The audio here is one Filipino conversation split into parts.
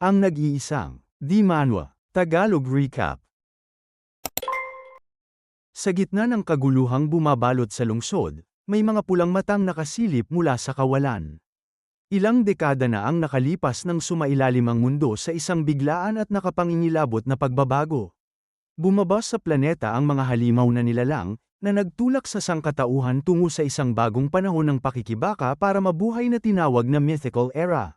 Ang nag-iisang, Di Manwa, Tagalog Recap. Sa gitna ng kaguluhang bumabalot sa lungsod, may mga pulang matang nakasilip mula sa kawalan. Ilang dekada na ang nakalipas nang sumailalim ang mundo sa isang biglaan at nakapangingilabot na pagbabago. Bumaba sa planeta ang mga halimaw na nilalang, na nagtulak sa sangkatauhan tungo sa isang bagong panahon ng pakikibaka para mabuhay na tinawag na mythical era.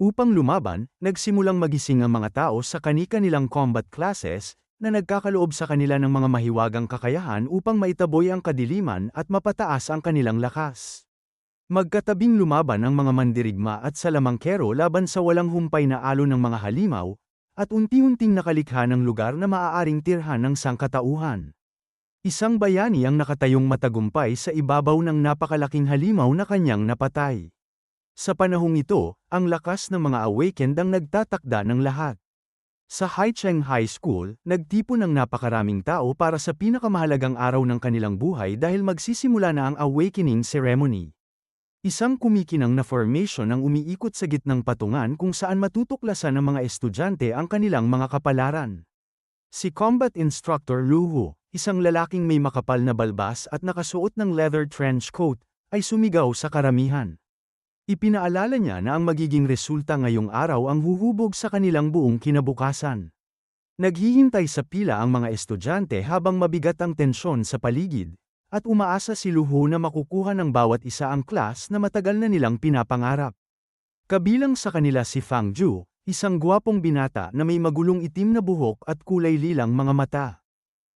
Upang lumaban, nagsimulang magising ang mga tao sa kani-kanilang combat classes, na nagkakaloob sa kanila ng mga mahiwagang kakayahan upang maitaboy ang kadiliman at mapataas ang kanilang lakas. Magkatabing lumaban ang mga mandirigma at salamangkero laban sa walang humpay na alon ng mga halimaw, at unti-unting nakalikha ng lugar na maaaring tirhan ng sangkatauhan. Isang bayani ang nakatayong matagumpay sa ibabaw ng napakalaking halimaw na kanyang napatay. Sa panahong ito, ang lakas ng mga awakened ang nagtatakda ng lahat. Sa Haicheng High School, nagtipon ng napakaraming tao para sa pinakamahalagang araw ng kanilang buhay dahil magsisimula na ang awakening ceremony. Isang kumikinang na formation ang umiikot sa gitnang patungan kung saan matutuklasan ng mga estudyante ang kanilang mga kapalaran. Si Combat Instructor Luhu, isang lalaking may makapal na balbas at nakasuot ng leather trench coat, ay sumigaw sa karamihan. Ipinaalala niya na ang magiging resulta ngayong araw ang huhubog sa kanilang buong kinabukasan. Naghihintay sa pila ang mga estudyante habang mabigat ang tensyon sa paligid, at umaasa si Luhu na makukuha ng bawat isa ang class na matagal na nilang pinapangarap. Kabilang sa kanila si Fang Ju, isang gwapong binata na may magulong itim na buhok at kulay lilang mga mata.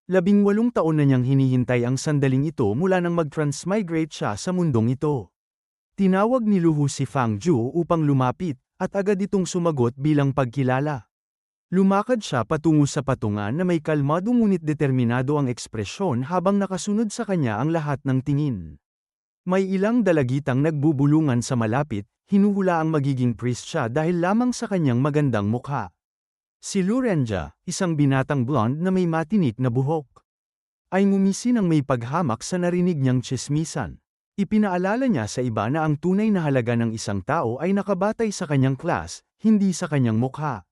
18 taon na niyang hinihintay ang sandaling ito mula nang mag-transmigrate siya sa mundong ito. Tinawag ni Luhu si Fang Ju upang lumapit, at agad itong sumagot bilang pagkilala. Lumakad siya patungo sa patungan na may kalmado ngunit determinado ang ekspresyon habang nakasunod sa kanya ang lahat ng tingin. May ilang dalagitang nagbubulungan sa malapit, hinuhula ang magiging priest siya dahil lamang sa kanyang magandang mukha. Si Lurenja, isang binatang blonde na may matinik na buhok, ay ngumisi ng may paghamak sa narinig niyang tsismisan. Ipinaalala niya sa iba na ang tunay na halaga ng isang tao ay nakabatay sa kanyang class, hindi sa kanyang mukha.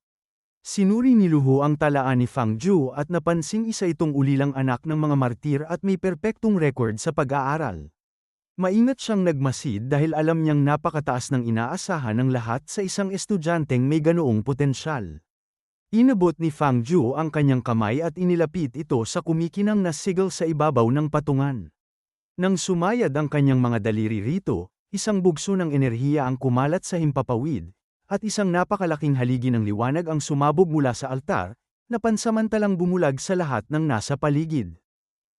Sinuri ni Luhu ang talaan ni Fang Ju at napansing isa itong ulilang anak ng mga martir at may perpektong record sa pag-aaral. Maingat siyang nagmasid dahil alam niyang napakataas ng inaasahan ng lahat sa isang estudyanteng may ganoong potensyal. Inabot ni Fang Ju ang kanyang kamay at inilapit ito sa kumikinang na sigil sa ibabaw ng patungan. Nang sumayad ang kanyang mga daliri rito, isang bugso ng enerhiya ang kumalat sa himpapawid, at isang napakalaking haligi ng liwanag ang sumabog mula sa altar, na pansamantalang bumulag sa lahat ng nasa paligid.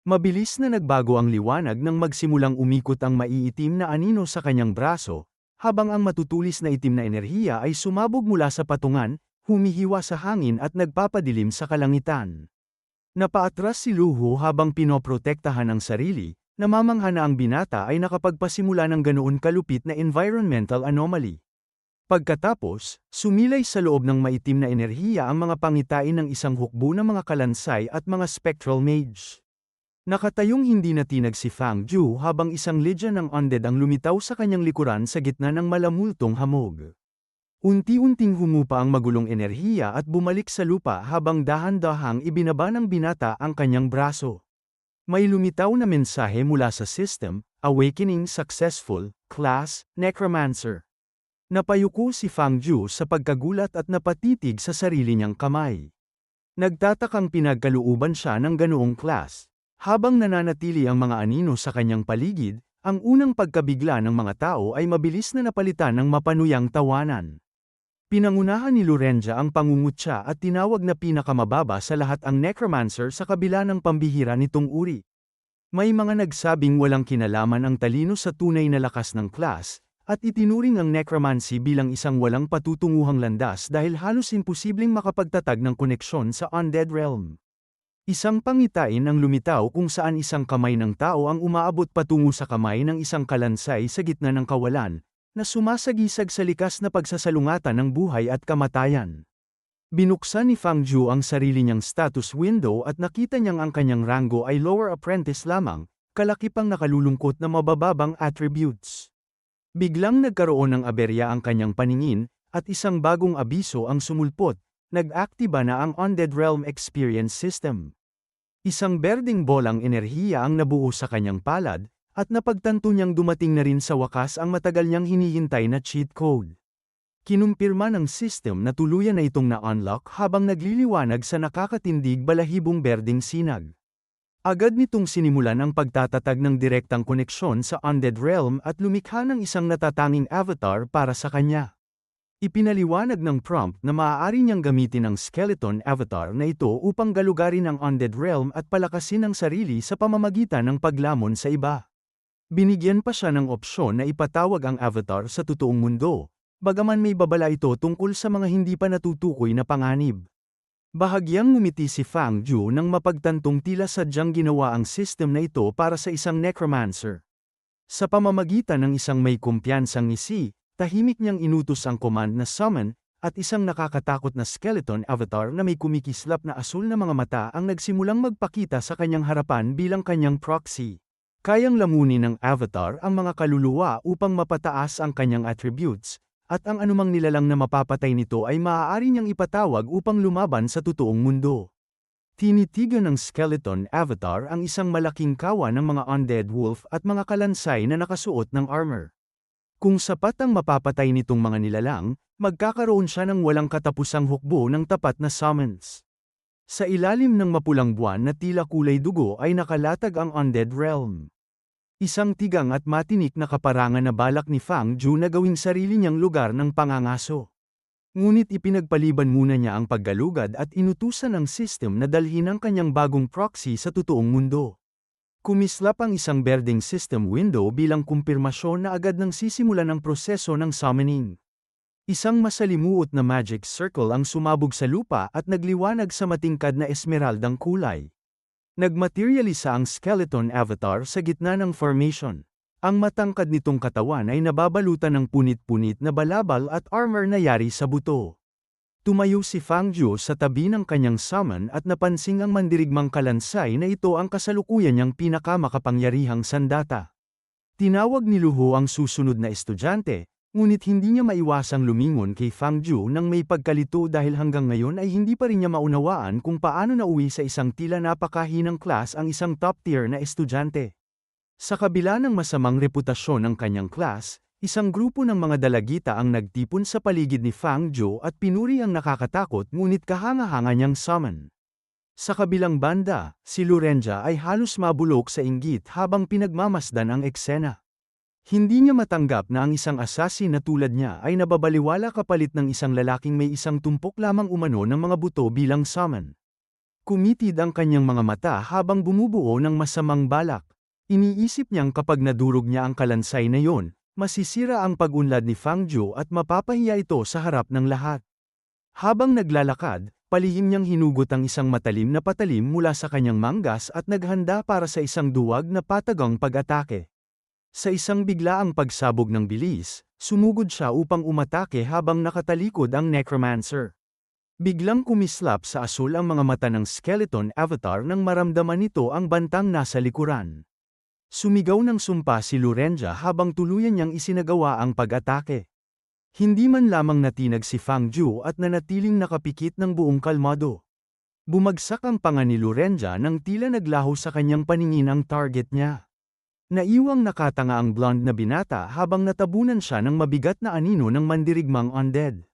Mabilis na nagbago ang liwanag nang magsimulang umikot ang maiitim na anino sa kanyang braso, habang ang matutulis na itim na enerhiya ay sumabog mula sa patungan, humihiwa sa hangin at nagpapadilim sa kalangitan. Napaatras si Luhu habang pinoprotektahan ang sarili. Namamangha na ang binata ay nakapagpasimula ng ganoon kalupit na environmental anomaly. Pagkatapos, sumilay sa loob ng maitim na enerhiya ang mga pangitain ng isang hukbo ng mga kalansay at mga spectral mage. Nakatayong hindi natinag si Fang Ju habang isang legion ng undead ang lumitaw sa kanyang likuran sa gitna ng malamultong hamog. Unti-unting humupa ang magulong enerhiya at bumalik sa lupa habang dahan-dahang ibinaba ng binata ang kanyang braso. May lumitaw na mensahe mula sa system, Awakening Successful, Class, Necromancer. Napayuko si Fang Ju sa pagkagulat at napatitig sa sarili niyang kamay. Nagtatakang pinagkalooban siya ng ganoong class. Habang nananatili ang mga anino sa kanyang paligid, ang unang pagkabigla ng mga tao ay mabilis na napalitan ng mapanuyang tawanan. Pinangunahan ni Lurenja ang pangungutya at tinawag na pinakamababa sa lahat ang necromancer sa kabila ng pambihira nitong uri. May mga nagsabing walang kinalaman ang talino sa tunay na lakas ng class, at itinuring ang necromancy bilang isang walang patutunguhang landas dahil halos imposibleng makapagtatag ng koneksyon sa undead realm. Isang pangitain ang lumitaw kung saan isang kamay ng tao ang umaabot patungo sa kamay ng isang kalansay sa gitna ng kawalan, na sumasagisag sa likas na pagsasalungatan ng buhay at kamatayan. Binuksan ni Fang Ju ang sarili niyang status window at nakita niyang ang kanyang ranggo ay lower apprentice lamang, kalaki pang nakalulungkot na mabababang attributes. Biglang nagkaroon ng aberya ang kanyang paningin, at isang bagong abiso ang sumulpot, nag-aktiba na ang Undead Realm Experience System. Isang berdeng bolang enerhiya ang nabuo sa kanyang palad, at napagtanto niyang dumating na rin sa wakas ang matagal niyang hinihintay na cheat code. Kinumpirma ng system na tuluyan na itong na-unlock habang nagliliwanag sa nakakatindig balahibong berdeng sinag. Agad nitong sinimulan ang pagtatatag ng direktang koneksyon sa Undead Realm at lumikha ng isang natatanging avatar para sa kanya. Ipinaliwanag ng prompt na maaari niyang gamitin ang skeleton avatar na ito upang galugarin ang Undead Realm at palakasin ang sarili sa pamamagitan ng paglamon sa iba. Binigyan pa siya ng opsyon na ipatawag ang avatar sa totoong mundo, bagaman may babala ito tungkol sa mga hindi pa natutukoy na panganib. Bahagyang ngumiti si Fang Zhu nang mapagtantong tila sadyang ginawa ang system na ito para sa isang necromancer. Sa pamamagitan ng isang may kumpiyansang ngisi, tahimik niyang inutos ang command na summon, at isang nakakatakot na skeleton avatar na may kumikislap na asul na mga mata ang nagsimulang magpakita sa kanyang harapan bilang kanyang proxy. Kayang lamunin ng avatar ang mga kaluluwa upang mapataas ang kanyang attributes, at ang anumang nilalang na mapapatay nito ay maaari niyang ipatawag upang lumaban sa totoong mundo. Tinitigan ng skeleton avatar ang isang malaking kawa ng mga undead wolf at mga kalansay na nakasuot ng armor. Kung sapat ang mapapatay nitong mga nilalang, magkakaroon siya ng walang katapusang hukbo ng tapat na summons. Sa ilalim ng mapulang buwan na tila kulay dugo ay nakalatag ang Undead Realm. Isang tigang at matinik na kaparangan na balak ni Fang Zhu na gawing sarili niyang lugar ng pangangaso. Ngunit ipinagpaliban muna niya ang paggalugad at inutusan ng system na dalhin ang kanyang bagong proxy sa totoong mundo. Kumislap ang isang berdeng system window bilang kumpirmasyon na agad nang sisimulan ang proseso ng summoning. Isang masalimuot na magic circle ang sumabog sa lupa at nagliwanag sa matingkad na esmeraldang kulay. Nagmaterialisa ang skeleton avatar sa gitna ng formation. Ang matangkad nitong katawan ay nababalutan ng punit-punit na balabal at armor na yari sa buto. Tumayo si Fang Zhu sa tabi ng kanyang summon at napansing ang mandirigmang kalansay na ito ang kasalukuyan niyang pinakamakapangyarihang sandata. Tinawag ni Luho ang susunod na estudyante, ngunit hindi niya maiwasang lumingon kay Fang Zhu nang may pagkalito dahil hanggang ngayon ay hindi pa rin niya maunawaan kung paano nauwi sa isang tila napakahinang class ang isang top-tier na estudyante. Sa kabila ng masamang reputasyon ng kanyang class, isang grupo ng mga dalagita ang nagtipon sa paligid ni Fang Zhu at pinuri ang nakakatakot ngunit kahanga-hanga niyang summon. Sa kabilang banda, si Lorenza ay halos mabulok sa inggit habang pinagmamasdan ang eksena. Hindi niya matanggap na ang isang assassin na tulad niya ay nababaliwala kapalit ng isang lalaking may isang tumpok lamang umano ng mga buto bilang summon. Kumitid ang kanyang mga mata habang bumubuo ng masamang balak. Iniisip niyang kapag nadurog niya ang kalansay na yon, masisira ang pag-unlad ni Fang Zhu at mapapahiya ito sa harap ng lahat. Habang naglalakad, palihim niyang hinugot ang isang matalim na patalim mula sa kanyang manggas at naghanda para sa isang duwag na patagang pag-atake. Sa isang biglaang pagsabog ng bilis, sumugod siya upang umatake habang nakatalikod ang necromancer. Biglang kumislap sa asul ang mga mata ng skeleton avatar nang maramdaman nito ang bantang nasa likuran. Sumigaw ng sumpa si Lorenza habang tuluyan niyang isinagawa ang pag-atake. Hindi man lamang natinag si Fang Zhu at nanatiling nakapikit ng buong kalmado. Bumagsak ang panga ni Lorenza nang tila naglaho sa kanyang paningin ang target niya. Naiwang nakatanga ang blonde na binata habang natabunan siya ng mabigat na anino ng mandirigmang undead.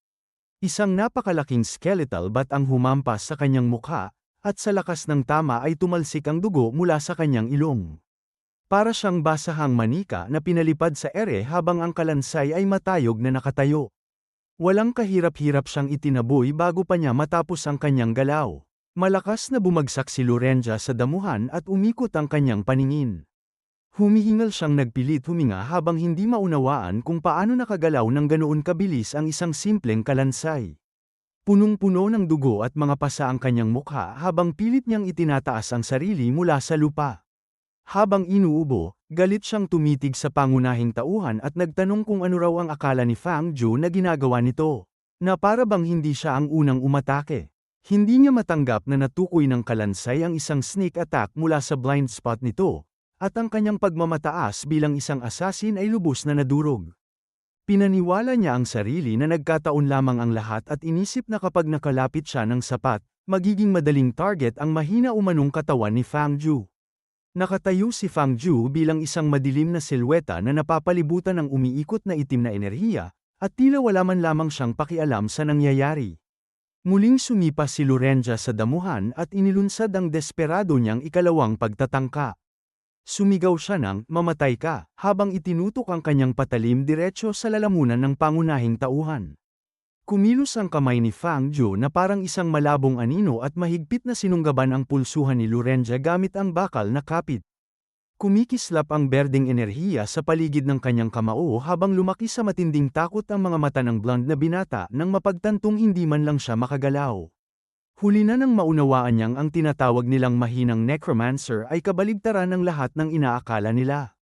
Isang napakalaking skeletal bat ang humampas sa kanyang mukha, at sa lakas ng tama ay tumalsik ang dugo mula sa kanyang ilong. Para siyang basahang manika na pinalipad sa ere habang ang kalansay ay matayog na nakatayo. Walang kahirap-hirap siyang itinaboy bago pa niya matapos ang kanyang galaw. Malakas na bumagsak si Lorenza sa damuhan at umikot ang kanyang paningin. Humihingal siyang nagpilit huminga habang hindi maunawaan kung paano nakagalaw ng ganoon kabilis ang isang simpleng kalansay. Punong-puno ng dugo at mga pasa ang kanyang mukha habang pilit niyang itinataas ang sarili mula sa lupa. Habang inuubo, galit siyang tumitig sa pangunahing tauhan at nagtanong kung ano raw ang akala ni Fang Zhu na ginagawa nito, na para bang hindi siya ang unang umatake. Hindi niya matanggap na natukoy ng kalansay ang isang sneak attack mula sa blind spot nito, at ang kanyang pagmamataas bilang isang assassin ay lubos na nadurog. Pinaniwala niya ang sarili na nagkataon lamang ang lahat at inisip na kapag nakalapit siya ng sapat, magiging madaling target ang mahina umanong katawan ni Fang Ju. Nakatayo si Fang Ju bilang isang madilim na silweta na napapalibutan ng umiikot na itim na enerhiya, at tila wala man lamang siyang pakialam sa nangyayari. Muling sumipa si Lorenza sa damuhan at inilunsad ang desperado niyang ikalawang pagtatangka. Sumigaw siya ng, "Mamatay ka," habang itinutok ang kanyang patalim diretso sa lalamunan ng pangunahing tauhan. Kumilos ang kamay ni Fang Ju na parang isang malabong anino at mahigpit na sinunggaban ang pulsuhan ni Lorenza gamit ang bakal na kapit. Kumikislap ang berdeng enerhiya sa paligid ng kanyang kamao habang lumaki sa matinding takot ang mga mata ng blonde na binata nang mapagtantong hindi man lang siya makagalaw. Huli na nang maunawaan niyang ang tinatawag nilang mahinang necromancer ay kabaligtaran ng lahat ng inaakala nila.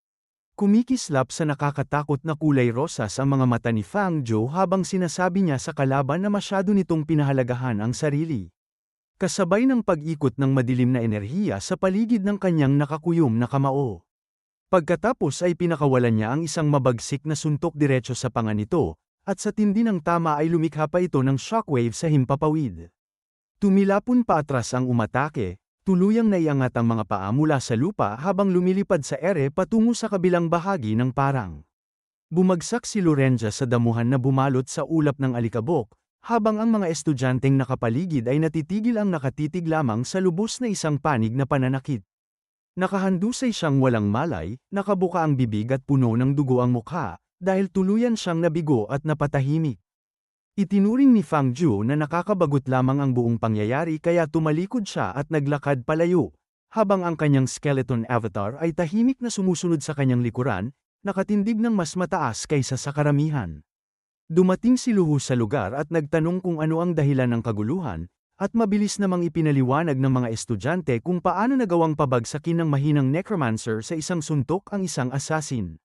Kumikislap sa nakakatakot na kulay rosas ang mga mata ni Fang Ju habang sinasabi niya sa kalaban na masyado nitong pinahalagahan ang sarili. Kasabay ng pag-ikot ng madilim na enerhiya sa paligid ng kanyang nakakuyom na kamao. Pagkatapos ay pinakawalan niya ang isang mabagsik na suntok diretso sa panga nito, at sa tindi ng tama ay lumikha pa ito ng shockwave sa himpapawid. Tumilapon pa atras ang umatake, tuluyang naiangat ang mga paa mula sa lupa habang lumilipad sa ere patungo sa kabilang bahagi ng parang. Bumagsak si Lorenza sa damuhan na bumalot sa ulap ng alikabok, habang ang mga estudyanteng nakapaligid ay natitigil ang nakatitig lamang sa lubos na isang panig na pananakit. Nakahandusay siyang walang malay, nakabuka ang bibig at puno ng dugo ang mukha, dahil tuluyan siyang nabigo at napatahimik. Itinuring ni Fang Ju na nakakabagot lamang ang buong pangyayari kaya tumalikod siya at naglakad palayo, habang ang kanyang skeleton avatar ay tahimik na sumusunod sa kanyang likuran, nakatindig ng mas mataas kaysa sa karamihan. Dumating si Luhu sa lugar at nagtanong kung ano ang dahilan ng kaguluhan, at mabilis namang ipinaliwanag ng mga estudyante kung paano nagawang pabagsakin ng mahinang necromancer sa isang suntok ang isang assassin.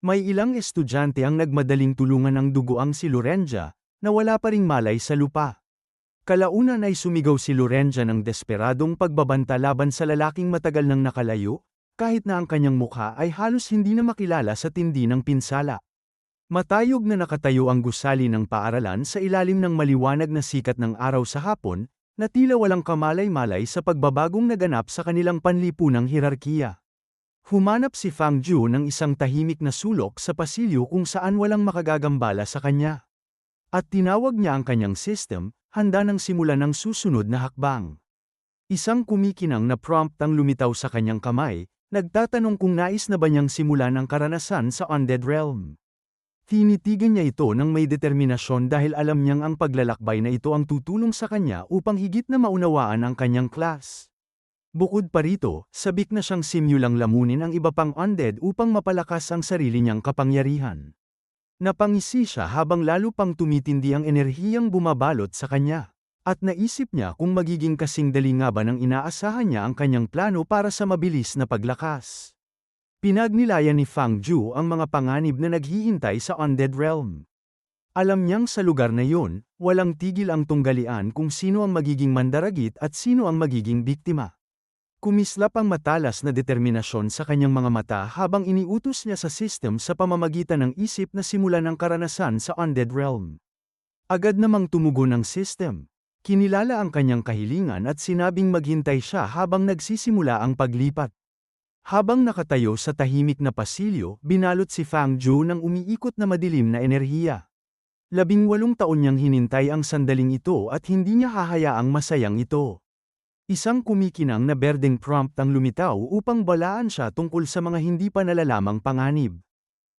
May ilang estudyante ang nagmadaling tulungan ng dugoang si Lorenza, na wala pa ring malay sa lupa. Kalaunan ay sumigaw si Lorenza ng desperadong pagbabanta laban sa lalaking matagal nang nakalayo, kahit na ang kanyang mukha ay halos hindi na makilala sa tindi ng pinsala. Matayog na nakatayo ang gusali ng paaralan sa ilalim ng maliwanag na sikat ng araw sa hapon, na tila walang kamalay-malay sa pagbabagong naganap sa kanilang panlipunang hirarkiya. Humanap si Fang Ju ng isang tahimik na sulok sa pasilyo kung saan walang makagagambala sa kanya. At tinawag niya ang kanyang system, handa nang simulan ang susunod na hakbang. Isang kumikinang na prompt ang lumitaw sa kanyang kamay, nagtatanong kung nais na ba niyang simulan ang karanasan sa Undead Realm. Tinitigan niya ito ng may determinasyon dahil alam niyang ang paglalakbay na ito ang tutulong sa kanya upang higit na maunawaan ang kanyang class. Bukod pa rito, sabik na siyang simulang lamunin ang iba pang undead upang mapalakas ang sarili niyang kapangyarihan. Napangisi siya habang lalo pang tumitindi ang enerhiyang bumabalot sa kanya. At naisip niya kung magiging kasing dali nga ba ng inaasahan niya ang kanyang plano para sa mabilis na paglakas. Pinagnilayan ni Fang Ju ang mga panganib na naghihintay sa Undead Realm. Alam niyang sa lugar na yun, walang tigil ang tunggalian kung sino ang magiging mandaragit at sino ang magiging biktima. Kumislap ang matalas na determinasyon sa kanyang mga mata habang iniutos niya sa system sa pamamagitan ng isip na simulan ang karanasan sa Undead Realm. Agad namang tumugon ang system. Kinilala ang kanyang kahilingan at sinabing maghintay siya habang nagsisimula ang paglipat. Habang nakatayo sa tahimik na pasilyo, binalot si Fang Ju ng umiikot na madilim na enerhiya. 18 taon niyang hinintay ang sandaling ito at hindi niya hahayaang masayang ito. Isang kumikinang na berdeng prompt ang lumitaw upang balaan siya tungkol sa mga hindi pa nalalamang panganib.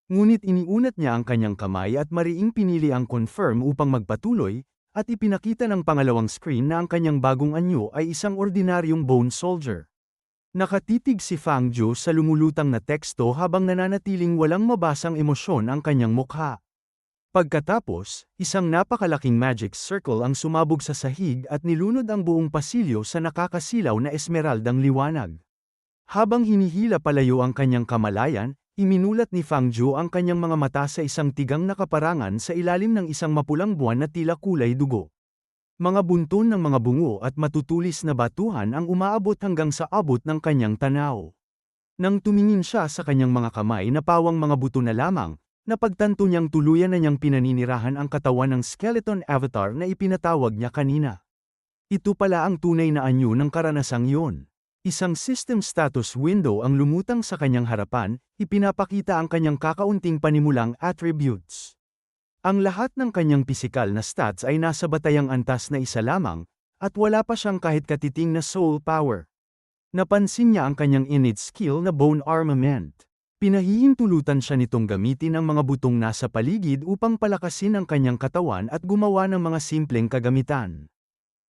Ngunit iniunat niya ang kanyang kamay at mariing pinili ang confirm upang magpatuloy, at ipinakita ng pangalawang screen na ang kanyang bagong anyo ay isang ordinaryong bone soldier. Nakatitig si Fang Ju sa lumulutang na teksto habang nananatiling walang mabasang emosyon ang kanyang mukha. Pagkatapos, isang napakalaking magic circle ang sumabog sa sahig at nilunod ang buong pasilyo sa nakakasilaw na esmeraldang liwanag. Habang hinihila palayo ang kanyang kamalayan, iminulat ni Fang Ju ang kanyang mga mata sa isang tigang na kaparangan sa ilalim ng isang mapulang buwan na tila kulay dugo. Mga bunton ng mga bungo at matutulis na batuhan ang umaabot hanggang sa abot ng kanyang tanaw. Nang tumingin siya sa kanyang mga kamay na pawang mga buto na lamang, Napagtanto niyang tuluyan na niyang pinaninirahan ang katawan ng skeleton avatar na ipinatawag niya kanina. Ito pala ang tunay na anyo ng karanasang iyon. Isang system status window ang lumutang sa kanyang harapan, ipinapakita ang kanyang kakaunting panimulang attributes. Ang lahat ng kanyang pisikal na stats ay nasa batayang antas na isa lamang, at wala pa siyang kahit katiting na soul power. Napansin niya ang kanyang innate skill na bone armament. Pinahihintulutan siya nitong gamitin ang mga butong nasa paligid upang palakasin ang kanyang katawan at gumawa ng mga simpleng kagamitan.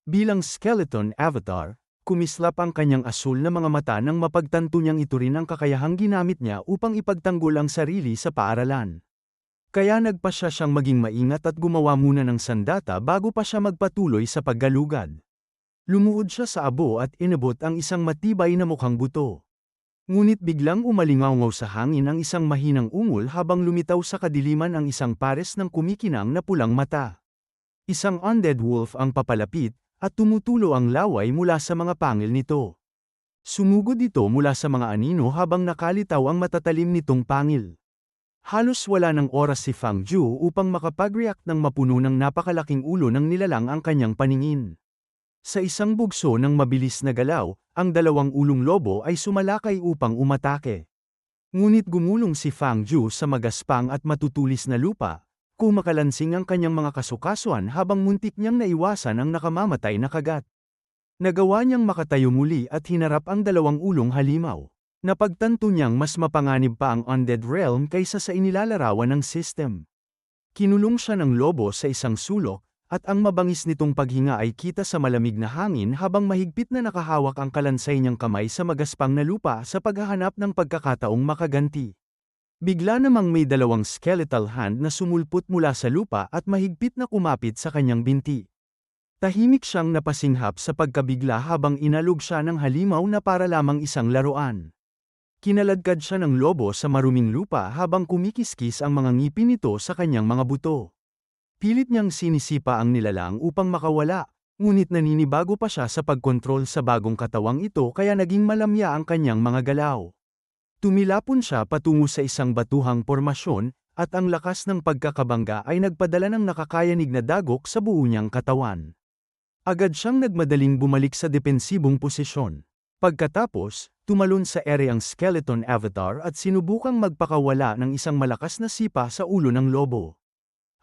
Bilang skeleton avatar, kumislap ang kanyang asul na mga mata nang mapagtanto niyang ito rin ang kakayahang ginamit niya upang ipagtanggol ang sarili sa paaralan. Kaya nagpasya siyang maging maingat at gumawa muna ng sandata bago pa siya magpatuloy sa paggalugad. Lumuhod siya sa abo at inabot ang isang matibay na mukhang buto. Ngunit biglang umalingaw sa hangin ang isang mahinang ungol habang lumitaw sa kadiliman ang isang pares ng kumikinang na pulang mata. Isang undead wolf ang papalapit, at tumutulo ang laway mula sa mga pangil nito. Sumugod ito mula sa mga anino habang nakalitaw ang matatalim nitong pangil. Halos wala ng oras si Fang Ju upang makapag-react ng mapuno ng napakalaking ulo ng nilalang ang kanyang paningin. Sa isang bugso ng mabilis na galaw, ang dalawang ulong lobo ay sumalakay upang umatake. Ngunit gumulong si Fang Ju sa magaspang at matutulis na lupa, kumakalansing ang kanyang mga kasukasuan habang muntik niyang naiwasan ang nakamamatay na kagat. Nagawa niyang makatayo muli at hinarap ang dalawang ulong halimaw. Napagtanto niyang mas mapanganib pa ang undead realm kaysa sa inilalarawan ng system. Kinulong siya ng lobo sa isang sulok, at ang mabangis nitong paghinga ay kita sa malamig na hangin habang mahigpit na nakahawak ang kalansay niyang kamay sa magaspang na lupa sa paghahanap ng pagkakataong makaganti. Bigla namang may dalawang skeletal hand na sumulpot mula sa lupa at mahigpit na kumapit sa kanyang binti. Tahimik siyang napasinghap sa pagkabigla habang inalog siya ng halimaw na para lamang isang laruan. Kinaladkad siya ng lobo sa maruming lupa habang kumikiskis ang mga ngipin nito sa kanyang mga buto. Pilit niyang sinisipa ang nilalang upang makawala, ngunit naninibago pa siya sa pagkontrol sa bagong katawang ito kaya naging malamya ang kanyang mga galaw. Tumilapon siya patungo sa isang batuhang pormasyon, at ang lakas ng pagkakabangga ay nagpadala ng nakakayanig na dagok sa buo niyang katawan. Agad siyang nagmadaling bumalik sa depensibong posisyon. Pagkatapos, tumalon sa ere ang skeleton avatar at sinubukang magpakawala ng isang malakas na sipa sa ulo ng lobo.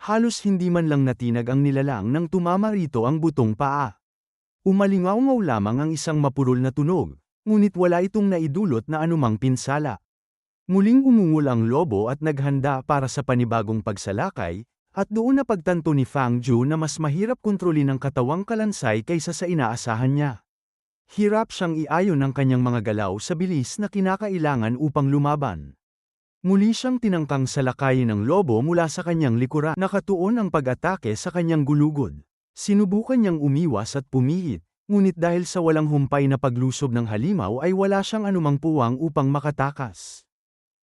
Halos hindi man lang natinag ang nilalang nang tumama rito ang butong paa. Umalingaw-ngaw lamang ang isang mapurol na tunog, ngunit wala itong naidulot na anumang pinsala. Muling umungol ang lobo at naghanda para sa panibagong pagsalakay, at doon napagtanto ni Fang Ju na mas mahirap kontrolin ang katawang kalansay kaysa sa inaasahan niya. Hirap siyang iayon ang kanyang mga galaw sa bilis na kinakailangan upang lumaban. Muli siyang tinangkang salakayin ng lobo mula sa kanyang likuran. Nakatuon ang pag-atake sa kanyang gulugod. Sinubukan niyang umiwas at pumihit, ngunit dahil sa walang humpay na paglusob ng halimaw ay wala siyang anumang puwang upang makatakas.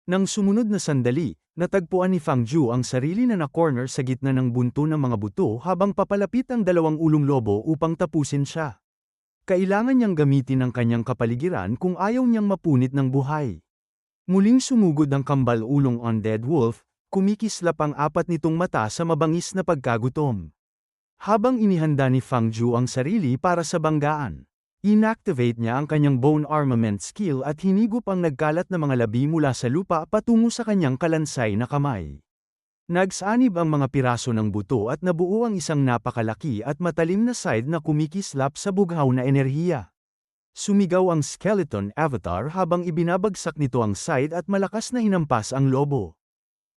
Nang sumunod na sandali, natagpuan ni Fang Ju ang sarili na na-corner sa gitna ng bunto ng mga buto habang papalapit ang dalawang ulong lobo upang tapusin siya. Kailangan niyang gamitin ang kanyang kapaligiran kung ayaw niyang mapunit ng buhay. Muling sumugod ang kambal-ulong undead wolf, kumikislap ang apat nitong mata sa mabangis na pagkagutom. Habang inihanda ni Fang Ju ang sarili para sa banggaan, inactivate niya ang kanyang bone armament skill at hinigup ang nagkalat na mga labi mula sa lupa patungo sa kanyang kalansay na kamay. Nagsanib ang mga piraso ng buto at nabuo ang isang napakalaki at matalim na side na kumikislap sa bughaw na enerhiya. Sumigaw ang skeleton avatar habang ibinabagsak nito ang side at malakas na hinampas ang lobo.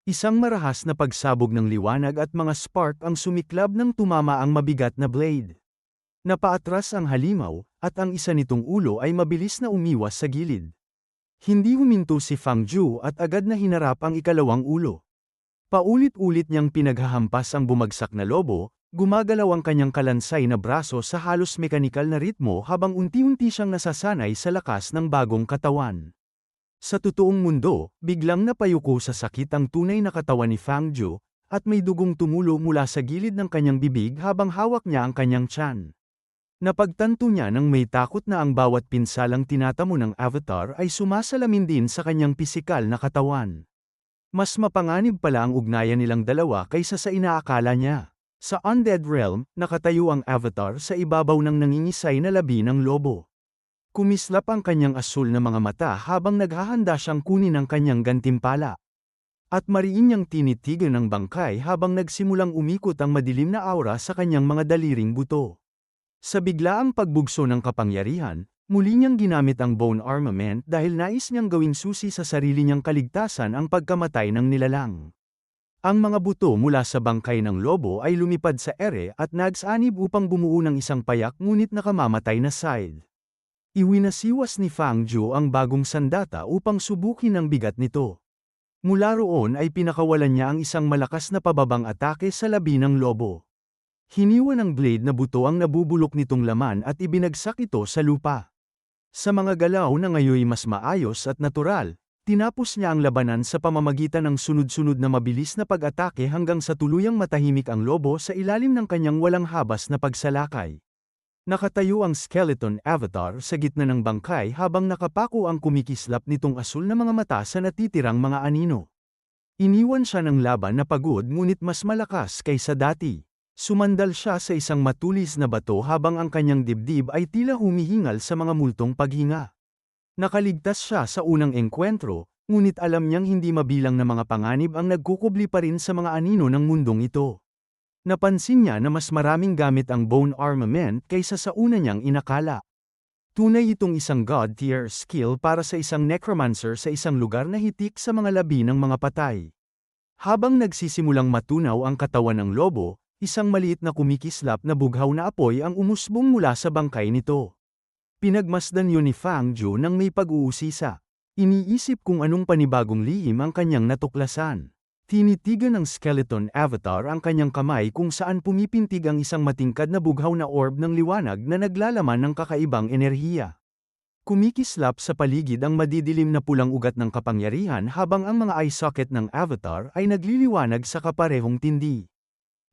Isang marahas na pagsabog ng liwanag at mga spark ang sumiklab nang tumama ang mabigat na blade. Napaatras ang halimaw, at ang isa nitong ulo ay mabilis na umiwas sa gilid. Hindi huminto si Fang Ju at agad na hinarap ang ikalawang ulo. Paulit-ulit niyang pinaghahampas ang bumagsak na lobo, gumagalaw ang kanyang kalansay na braso sa halos mekanikal na ritmo habang unti-unti siyang nasasanay sa lakas ng bagong katawan. Sa totoong mundo, biglang napayuko sa sakit ang tunay na katawan ni Fang Ju, at may dugong tumulo mula sa gilid ng kanyang bibig habang hawak niya ang kanyang tiyan. Napagtanto niya nang may takot na ang bawat pinsalang tinatamo ng avatar ay sumasalamin din sa kanyang pisikal na katawan. Mas mapanganib pala ang ugnayan nilang dalawa kaysa sa inaakala niya. Sa Undead Realm, nakatayo ang Avatar sa ibabaw ng nangingisay na labi ng lobo. Kumislap ang kanyang asul na mga mata habang naghahanda siyang kunin ang kanyang gantimpala. At mariin niyang tinitigan ang bangkay habang nagsimulang umikot ang madilim na aura sa kanyang mga daliring buto. Sa biglaang pagbugso ng kapangyarihan, muli niyang ginamit ang bone armament dahil nais niyang gawing susi sa sarili niyang kaligtasan ang pagkamatay ng nilalang. Ang mga buto mula sa bangkay ng lobo ay lumipad sa ere at nagsanib upang bumuo ng isang payak ngunit nakamamatay na scythe. Iwinasiwas ni Fang Zhou ang bagong sandata upang subukin ang bigat nito. Mula roon ay pinakawalan niya ang isang malakas na pababang atake sa labi ng lobo. Hiniwa ng blade na buto ang nabubulok nitong laman at ibinagsak ito sa lupa. Sa mga galaw na ngayoy mas maayos at natural, tinapos niya ang labanan sa pamamagitan ng sunod-sunod na mabilis na pag-atake hanggang sa tuluyang matahimik ang lobo sa ilalim ng kanyang walang habas na pagsalakay. Nakatayo ang skeleton avatar sa gitna ng bangkay habang nakapako ang kumikislap nitong asul na mga mata sa natitirang mga anino. Iniwan siya ng laban na pagod ngunit mas malakas kaysa dati. Sumandal siya sa isang matulis na bato habang ang kanyang dibdib ay tila humihingal sa mga multong paghinga. Nakaligtas siya sa unang engkwentro, ngunit alam niyang hindi mabilang na mga panganib ang nagkukubli pa rin sa mga anino ng mundong ito. Napansin niya na mas maraming gamit ang bone armament kaysa sa una niyang inakala. Tunay itong isang god-tier skill para sa isang necromancer sa isang lugar na hitik sa mga labi ng mga patay. Habang nagsisimulang matunaw ang katawan ng lobo, isang maliit na kumikislap na bughaw na apoy ang umusbong mula sa bangkay nito. Pinagmasdan yun ni Fang Zhou nang may pag-uusisa. Iniisip kung anong panibagong lihim ang kanyang natuklasan. Tinitigan ng skeleton avatar ang kanyang kamay kung saan pumipintig ang isang matingkad na bughaw na orb ng liwanag na naglalaman ng kakaibang enerhiya. Kumikislap sa paligid ang madidilim na pulang ugat ng kapangyarihan habang ang mga eye socket ng avatar ay nagliliwanag sa kaparehong tindi.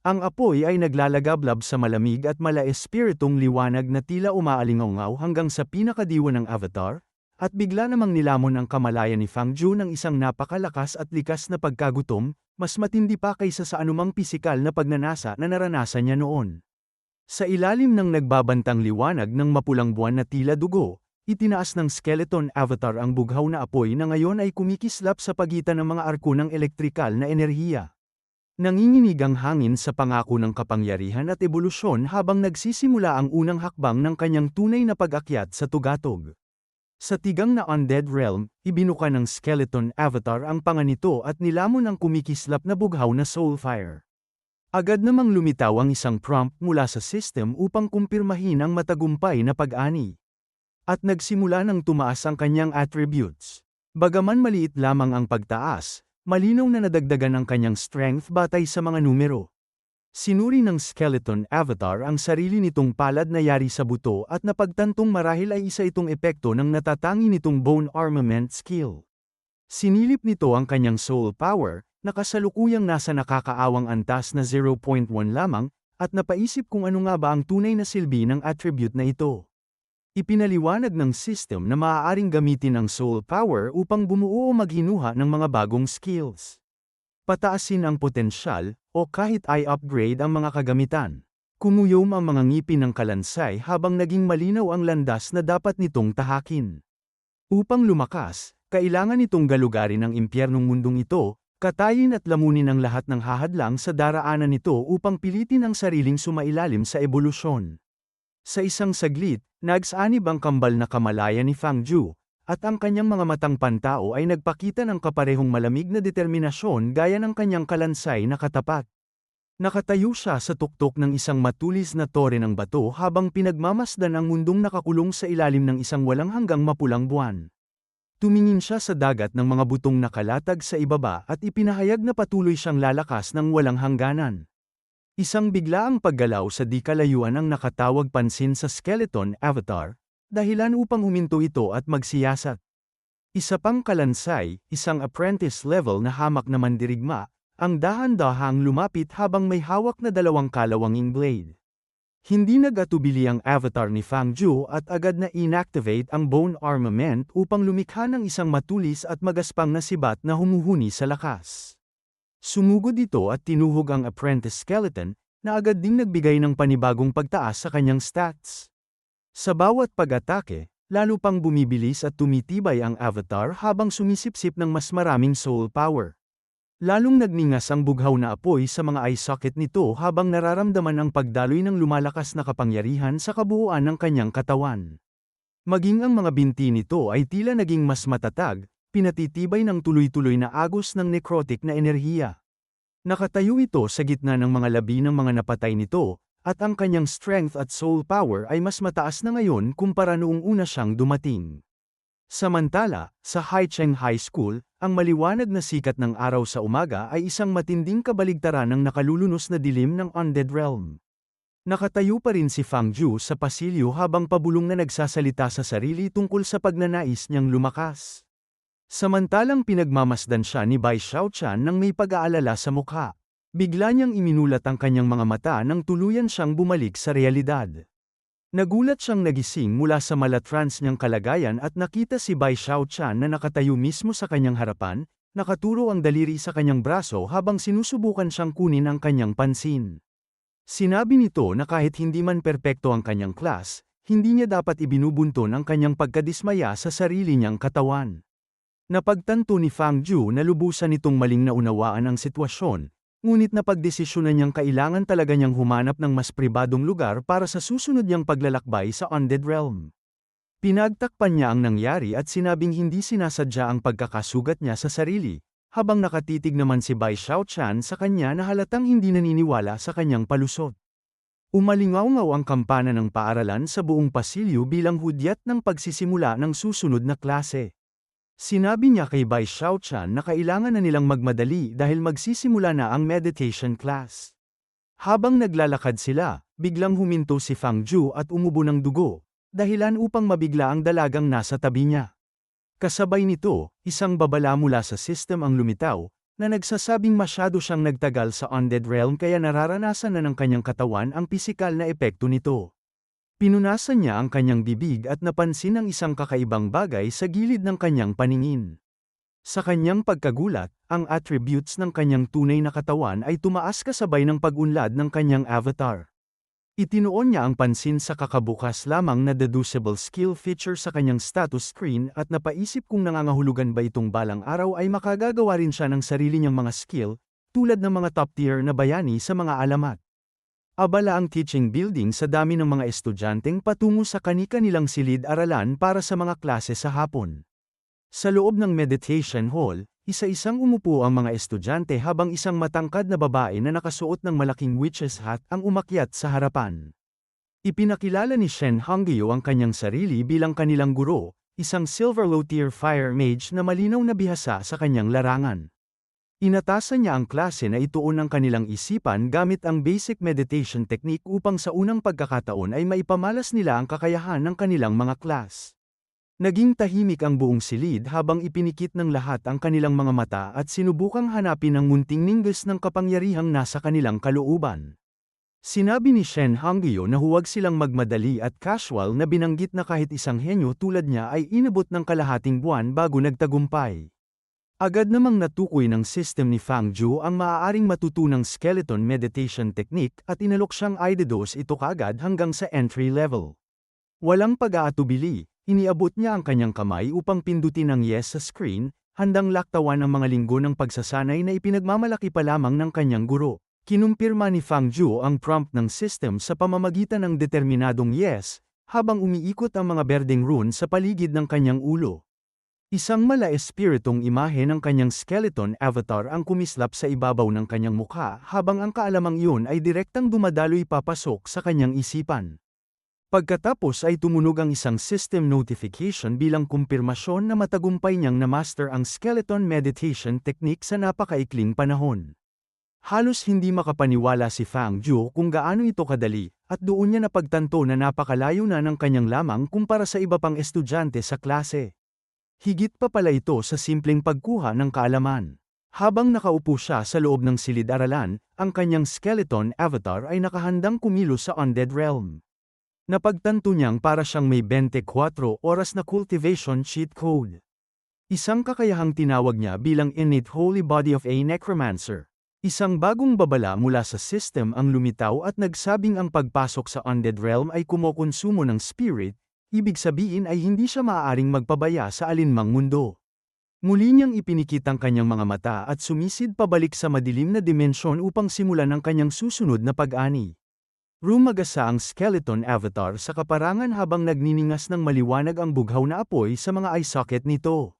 Ang apoy ay naglalagablab sa malamig at mala-espiritong liwanag na tila umaalingaw hanggang sa pinakadiwa ng avatar, at bigla namang nilamon ang kamalayan ni Fang Zhou ng isang napakalakas at likas na pagkagutom, mas matindi pa kaysa sa anumang pisikal na pagnanasa na naranasan niya noon. Sa ilalim ng nagbabantang liwanag ng mapulang buwan na tila dugo, itinaas ng skeleton avatar ang bughaw na apoy na ngayon ay kumikislap sa pagitan ng mga arko ng elektrikal na enerhiya. Nanginginig ang hangin sa pangako ng kapangyarihan at ebolusyon habang nagsisimula ang unang hakbang ng kanyang tunay na pag-akyat sa tugatog. Sa tigang na Undead Realm, ibinuka ng skeleton avatar ang panga nito at nilamon ang kumikislap na bughaw na soulfire. Agad namang lumitaw ang isang prompt mula sa system upang kumpirmahin ang matagumpay na pag-ani. At nagsimula ng tumaas ang kanyang attributes. Bagaman maliit lamang ang pagtaas, malinaw na nadagdagan ang kanyang strength batay sa mga numero. Sinuri ng skeleton avatar ang sarili nitong palad na yari sa buto at napagtantong marahil ay isa itong epekto ng natatangi nitong bone armament skill. Sinilip nito ang kanyang soul power, na kasalukuyang nasa nakakaawang antas na 0.1 lamang, at napaisip kung ano nga ba ang tunay na silbi ng attribute na ito. Ipinaliwanag ng system na maaaring gamitin ang soul power upang bumuo o maghinuha ng mga bagong skills. Pataasin ang potensyal, o kahit ay upgrade ang mga kagamitan. Kumuyom ang mga ngipin ng kalansay habang naging malinaw ang landas na dapat nitong tahakin. Upang lumakas, kailangan nitong galugarin ang impyernong mundong ito, katayin at lamunin ang lahat ng hahadlang sa daraanan nito upang pilitin ang sariling sumailalim sa ebolusyon. Sa isang saglit, nagsanib ang kambal na kamalayan ni Fang Zhou, at ang kanyang mga matang pantao ay nagpakita ng kaparehong malamig na determinasyon gaya ng kanyang kalansay na katapat. Nakatayo siya sa tuktok ng isang matulis na tore ng bato habang pinagmamasdan ang mundong nakakulong sa ilalim ng isang walang hanggang mapulang buwan. Tumingin siya sa dagat ng mga butong nakalatag sa ibaba at ipinahayag na patuloy siyang lalakas ng walang hangganan. Isang biglaang paggalaw sa di kalayuan ang nakatawag pansin sa skeleton avatar, dahilan upang huminto ito at magsiyasat. Isa pang kalansay, isang apprentice level na hamak na mandirigma, ang dahan-dahang lumapit habang may hawak na dalawang kalawanging blade. Hindi nag-atubili ang avatar ni Fang Zhu at agad na inactivate ang bone armament upang lumikha ng isang matulis at magaspang na sibat na humuhuni sa lakas. Sumugod ito at tinuhog ang apprentice skeleton, na agad ding nagbigay ng panibagong pagtaas sa kanyang stats. Sa bawat pag-atake, lalo pang bumibilis at tumitibay ang avatar habang sumisipsip ng mas maraming soul power. Lalong nagningas ang bughaw na apoy sa mga eye socket nito habang nararamdaman ang pagdaloy ng lumalakas na kapangyarihan sa kabuuan ng kanyang katawan. Maging ang mga binti nito ay tila naging mas matatag, pinatitibay ng tuloy-tuloy na agos ng necrotic na enerhiya. Nakatayo ito sa gitna ng mga labi ng mga napatay nito, at ang kanyang strength at soul power ay mas mataas na ngayon kumpara noong una siyang dumating. Samantala, sa Haicheng High School, ang maliwanag na sikat ng araw sa umaga ay isang matinding kabaligtaran ng nakalulunos na dilim ng Undead Realm. Nakatayo pa rin si Fang Zhu sa pasilyo habang pabulong na nagsasalita sa sarili tungkol sa pagnanais niyang lumakas. Samantalang pinagmamasdan siya ni Bai Xiaochan nang may pag-aalala sa mukha. Bigla niyang iminulat ang kanyang mga mata nang tuluyan siyang bumalik sa realidad. Nagulat siyang nagising mula sa malatrance niyang kalagayan at nakita si Bai Xiaochan na nakatayo mismo sa kanyang harapan, nakaturo ang daliri sa kanyang braso habang sinusubukan siyang kunin ang kanyang pansin. Sinabi nito na kahit hindi man perpekto ang kanyang class, hindi niya dapat ibinubunton ang kanyang pagkadismaya sa sarili niyang katawan. Napagtanto ni Fang Zhu na lubusan nitong maling naunawaan ang sitwasyon, ngunit napagdesisyonan niyang kailangan talaga niyang humanap ng mas pribadong lugar para sa susunod niyang paglalakbay sa Undead Realm. Pinagtakpan niya ang nangyari at sinabing hindi sinasadya ang pagkakasugat niya sa sarili, habang nakatitig naman si Bai Xiaochan sa kanya na halatang hindi naniniwala sa kanyang palusot. Umalingaw-ngaw ang kampana ng paaralan sa buong pasilyo bilang hudyat ng pagsisimula ng susunod na klase. Sinabi niya kay Bai Xiaochan na kailangan na nilang magmadali dahil magsisimula na ang meditation class. Habang naglalakad sila, biglang huminto si Fang Zhu at umubo ng dugo, dahilan upang mabigla ang dalagang nasa tabi niya. Kasabay nito, isang babala mula sa system ang lumitaw, na nagsasabing masyado siyang nagtagal sa Undead Realm kaya nararanasan na ng kanyang katawan ang pisikal na epekto nito. Pinunasan niya ang kanyang bibig at napansin ang isang kakaibang bagay sa gilid ng kanyang paningin. Sa kanyang pagkagulat, ang attributes ng kanyang tunay na katawan ay tumaas kasabay ng pag-unlad ng kanyang avatar. Itinuon niya ang pansin sa kakabukas lamang na deducible skill feature sa kanyang status screen at napaisip kung nangangahulugan ba itong balang araw ay makagagawa rin siya ng sarili niyang mga skill, tulad ng mga top-tier na bayani sa mga alamat. Abala ang teaching building sa dami ng mga estudyanteng patungo sa kani-kanilang silid-aralan para sa mga klase sa hapon. Sa loob ng meditation hall, isa-isang umupo ang mga estudyante habang isang matangkad na babae na nakasuot ng malaking witch's hat ang umakyat sa harapan. Ipinakilala ni Shen Hongyu ang kanyang sarili bilang kanilang guro, isang silver low-tier fire mage na malinaw na bihasa sa kanyang larangan. Inatasan niya ang klase na ituon ang kanilang isipan gamit ang basic meditation technique upang sa unang pagkakataon ay maipamalas nila ang kakayahan ng kanilang mga class. Naging tahimik ang buong silid habang ipinikit ng lahat ang kanilang mga mata at sinubukang hanapin ang munting ningges ng kapangyarihang nasa kanilang kalooban. Sinabi ni Shen Hongyu na huwag silang magmadali at casual na binanggit na kahit isang henyo tulad niya ay inabot ng kalahating buwan bago nagtagumpay. Agad namang natukoy ng system ni Fang Zhu ang maaaring matutunang skeleton meditation technique at inalok siyang i-dose ito kaagad hanggang sa entry level. Walang pag-aatubili, iniabot niya ang kanyang kamay upang pindutin ang yes sa screen, handang laktawan ang mga linggo ng pagsasanay na ipinagmamalaki pa lamang ng kanyang guro. Kinumpirma ni Fang Zhu ang prompt ng system sa pamamagitan ng determinadong yes, habang umiikot ang mga berdeng rune sa paligid ng kanyang ulo. Isang mala-espiritong imahe ng kanyang skeleton avatar ang kumislap sa ibabaw ng kanyang mukha habang ang kaalamang iyon ay direktang dumadaloy papasok sa kanyang isipan. Pagkatapos ay tumunog ang isang system notification bilang kumpirmasyon na matagumpay niyang na-master ang skeleton meditation technique sa napakaikling panahon. Halos hindi makapaniwala si Fang Zhu kung gaano ito kadali, at doon niya napagtanto na napakalayo na ng kanyang lamang kumpara sa iba pang estudyante sa klase. Higit pa pala ito sa simpleng pagkuha ng kaalaman. Habang nakaupo siya sa loob ng silid-aralan, ang kanyang skeleton avatar ay nakahandang kumilos sa undead realm. Napagtanto niyang para siyang may 24 oras na cultivation cheat code. Isang kakayahang tinawag niya bilang innate holy body of a necromancer. Isang bagong babala mula sa system ang lumitaw at nagsabing ang pagpasok sa undead realm ay kumokonsumo ng spirit, ibig sabihin ay hindi siya maaaring magpabaya sa alinmang mundo. Muli niyang ipinikit ang kanyang mga mata at sumisid pabalik sa madilim na dimensyon upang simulan ang kanyang susunod na pag-ani. Rumagasa ang skeleton avatar sa kaparangan habang nagniningas ng maliwanag ang bughaw na apoy sa mga eye socket nito.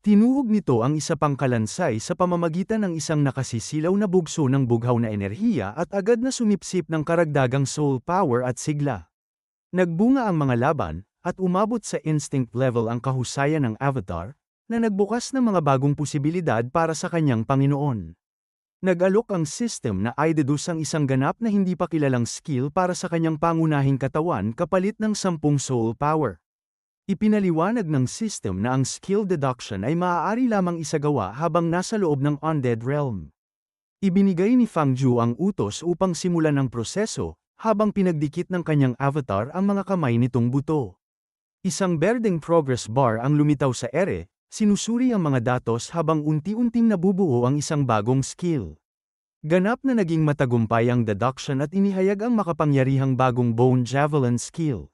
Tinuhog nito ang isa pang kalansay sa pamamagitan ng isang nakasisilaw na bugso ng bughaw na enerhiya at agad na sumipsip ng karagdagang soul power at sigla. Nagbunga ang mga laban, at umabot sa instinct level ang kahusayan ng avatar, na nagbukas ng mga bagong posibilidad para sa kanyang Panginoon. Nag-alok ang system na ideduce ang isang ganap na hindi pa kilalang skill para sa kanyang pangunahing katawan kapalit ng 10 soul power. Ipinaliwanag ng system na ang skill deduction ay maaari lamang isagawa habang nasa loob ng undead realm. Ibinigay ni Fang Zhu ang utos upang simulan ang proseso, habang pinagdikit ng kanyang avatar ang mga kamay nitong buto. Isang berdeng progress bar ang lumitaw sa ere, sinusuri ang mga datos habang unti-unting nabubuo ang isang bagong skill. Ganap na naging matagumpay ang deduction at inihayag ang makapangyarihang bagong bone javelin skill.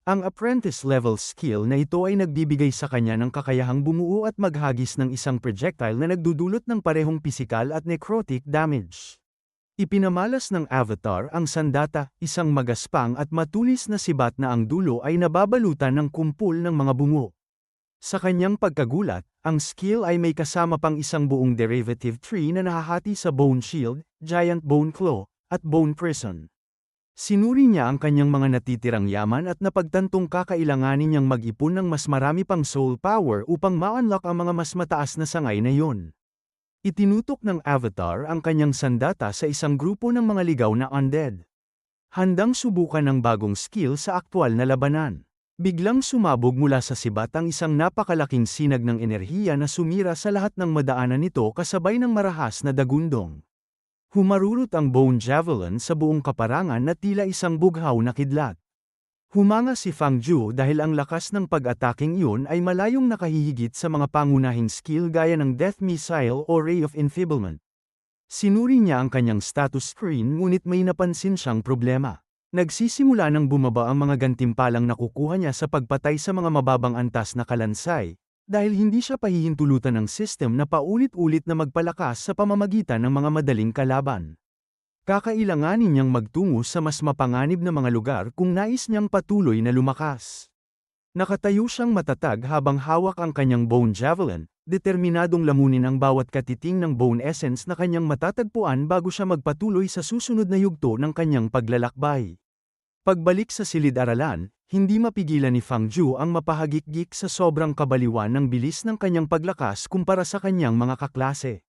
Ang apprentice-level skill na ito ay nagbibigay sa kanya ng kakayahang bumuo at maghagis ng isang projectile na nagdudulot ng parehong pisikal at necrotic damage. Ipinamalas ng avatar ang sandata, isang magaspang at matulis na sibat na ang dulo ay nababalutan ng kumpul ng mga bungo. Sa kanyang pagkagulat, ang skill ay may kasama pang isang buong derivative tree na nahahati sa Bone Shield, Giant Bone Claw, at Bone Prison. Sinuri niya ang kanyang mga natitirang yaman at napagtantong kakailanganin niyang mag-ipon ng mas marami pang soul power upang ma-unlock ang mga mas mataas na sangay na yon. Itinutok ng avatar ang kanyang sandata sa isang grupo ng mga ligaw na undead. Handang subukan ng bagong skill sa aktwal na labanan. Biglang sumabog mula sa sibat ang isang napakalaking sinag ng enerhiya na sumira sa lahat ng madaanan nito kasabay ng marahas na dagundong. Humarurot ang bone javelin sa buong kaparangan na tila isang bughaw na kidlat. Humanga si Fang Zhu dahil ang lakas ng pag-ataking iyon ay malayong nakahihigit sa mga pangunahing skill gaya ng Death Missile o Ray of Enfeeblement. Sinuri niya ang kanyang status screen ngunit may napansin siyang problema. Nagsisimula ng bumaba ang mga gantimpalang nakukuha niya sa pagpatay sa mga mababang antas na kalansay, dahil hindi siya pahihintulutan ng system na paulit-ulit na magpalakas sa pamamagitan ng mga madaling kalaban. Kakailanganin niyang magtungo sa mas mapanganib na mga lugar kung nais niyang patuloy na lumakas. Nakatayo siyang matatag habang hawak ang kanyang bone javelin, determinadong lamunin ang bawat katiting ng bone essence na kanyang matatagpuan bago siya magpatuloy sa susunod na yugto ng kanyang paglalakbay. Pagbalik sa silid-aralan, hindi mapigilan ni Fang Zhu ang mapahagik-gik sa sobrang kabaliwan ng bilis ng kanyang paglakas kumpara sa kanyang mga kaklase.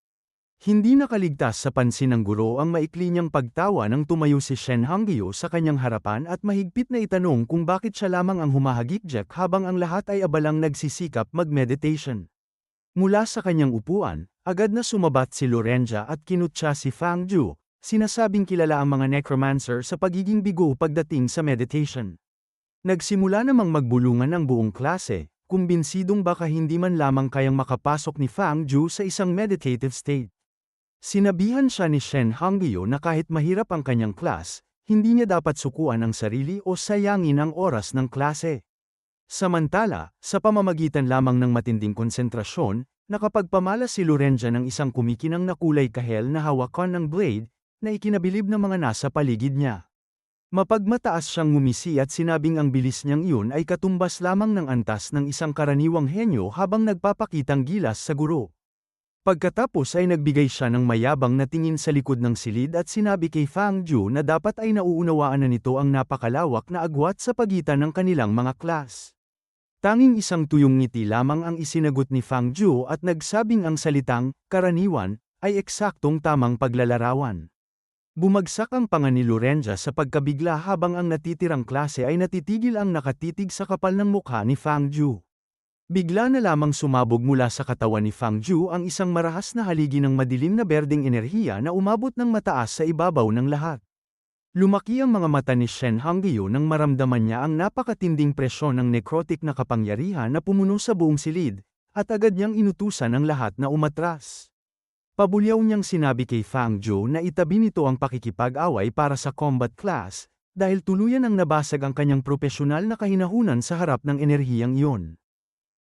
Hindi nakaligtas sa pansin ng guro ang maikli niyang pagtawa nang tumayo si Shen Hongyu sa kanyang harapan at mahigpit na itanong kung bakit siya lamang ang humahagik-jak habang ang lahat ay abalang nagsisikap mag-meditation. Mula sa kanyang upuan, agad na sumabat si Lorenza at kinutya si Fang Zhu, sinasabing kilala ang mga necromancer sa pagiging bigo pagdating sa meditation. Nagsimula namang magbulungan ang buong klase, kumbinsidong baka hindi man lamang kayang makapasok ni Fang Zhu sa isang meditative state. Sinabihan siya ni Shen Hongyu na kahit mahirap ang kanyang class, hindi niya dapat sukuan ang sarili o sayangin ang oras ng klase. Samantala, sa pamamagitan lamang ng matinding konsentrasyon, nakapagpamala si Lorenza ng isang kumikinang na kulay kahel na hawakan ng blade, na ikinabilib ng mga nasa paligid niya. Mapagmataas siyang ngumisi at sinabing ang bilis niyang iyon ay katumbas lamang ng antas ng isang karaniwang henyo habang nagpapakitang gilas sa guro. Pagkatapos ay nagbigay siya ng mayabang na tingin sa likod ng silid at sinabi kay Fang Zhu na dapat ay nauunawaan na nito ang napakalawak na agwat sa pagitan ng kanilang mga klas. Tanging isang tuyong ngiti lamang ang isinagot ni Fang Zhu at nagsabing ang salitang, karaniwan, ay eksaktong tamang paglalarawan. Bumagsak ang panga ni Lorenza sa pagkabigla habang ang natitirang klase ay natitigil ang nakatitig sa kapal ng mukha ni Fang Zhu. Bigla na lamang sumabog mula sa katawan ni Fang Ju ang isang marahas na haligi ng madilim na berdeng enerhiya na umabot ng mataas sa ibabaw ng lahat. Lumaki ang mga mata ni Shen Hongyu nang maramdaman niya ang napakatinding presyon ng necrotic na kapangyarihan na pumuno sa buong silid, at agad niyang inutusan ang lahat na umatras. Pabulyaw niyang sinabi kay Fang Ju na itabi nito ang pakikipag-away para sa combat class, dahil tuluyan ang nabasag ang kanyang propesyonal na kahinahunan sa harap ng enerhiyang iyon.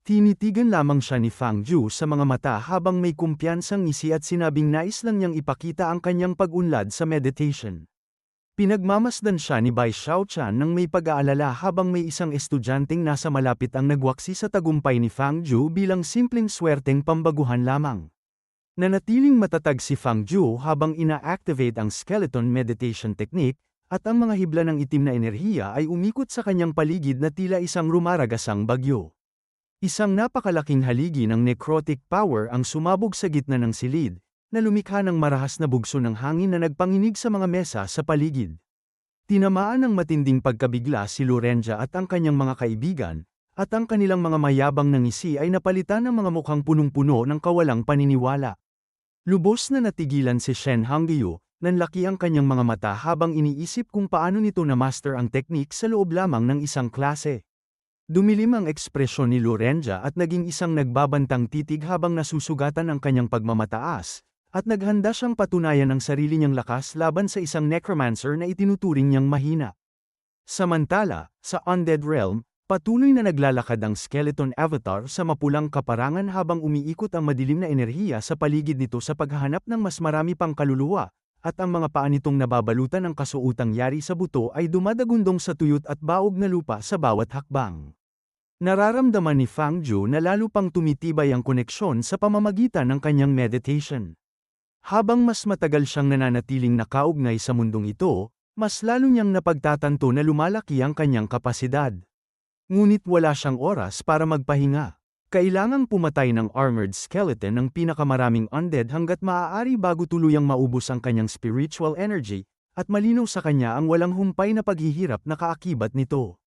Tinitigan lamang siya ni Fang Ju sa mga mata habang may kumpiyansang ngisi at sinabing nais lang niyang ipakita ang kanyang pag-unlad sa meditation. Pinagmamasdan siya ni Bai Xiaochan nang may pag-aalala habang may isang estudyanteng nasa malapit ang nagwaksi sa tagumpay ni Fang Ju bilang simpleng swerteng pambaguhan lamang. Nanatiling matatag si Fang Ju habang ina-activate ang skeleton meditation technique, at ang mga hibla ng itim na enerhiya ay umikot sa kanyang paligid na tila isang rumaragasang bagyo. Isang napakalaking haligi ng necrotic power ang sumabog sa gitna ng silid, na lumikha ng marahas na bugso ng hangin na nagpanginig sa mga mesa sa paligid. Tinamaan ng matinding pagkabigla si Lorenza at ang kanyang mga kaibigan, at ang kanilang mga mayabang na ngisi ay napalitan ng mga mukhang punong-puno ng kawalang paniniwala. Lubos na natigilan si Shen Hongyu, nanlaki ang kanyang mga mata habang iniisip kung paano nito na-master ang teknik sa loob lamang ng isang klase. Dumilim ang ekspresyon ni Lorenza at naging isang nagbabantang titig habang nasusugatan ang kanyang pagmamataas, at naghanda siyang patunayan ang sarili niyang lakas laban sa isang necromancer na itinuturing niyang mahina. Samantala, sa Undead Realm, patuloy na naglalakad ang skeleton avatar sa mapulang kaparangan habang umiikot ang madilim na enerhiya sa paligid nito sa paghahanap ng mas marami pang kaluluwa, at ang mga paa nitong nababalutan ng kasuotang yari sa buto ay dumadagundong sa tuyot at baog na lupa sa bawat hakbang. Nararamdaman ni Fang Ju na lalo pang tumitibay ang koneksyon sa pamamagitan ng kanyang meditation. Habang mas matagal siyang nananatiling nakaugnay sa mundong ito, mas lalo niyang napagtatanto na lumalaki ang kanyang kapasidad. Ngunit wala siyang oras para magpahinga. Kailangang pumatay ng armored skeleton ng pinakamaraming undead hanggat maaari bago tuluyang maubos ang kanyang spiritual energy, at malinaw sa kanya ang walang humpay na paghihirap na kaakibat nito.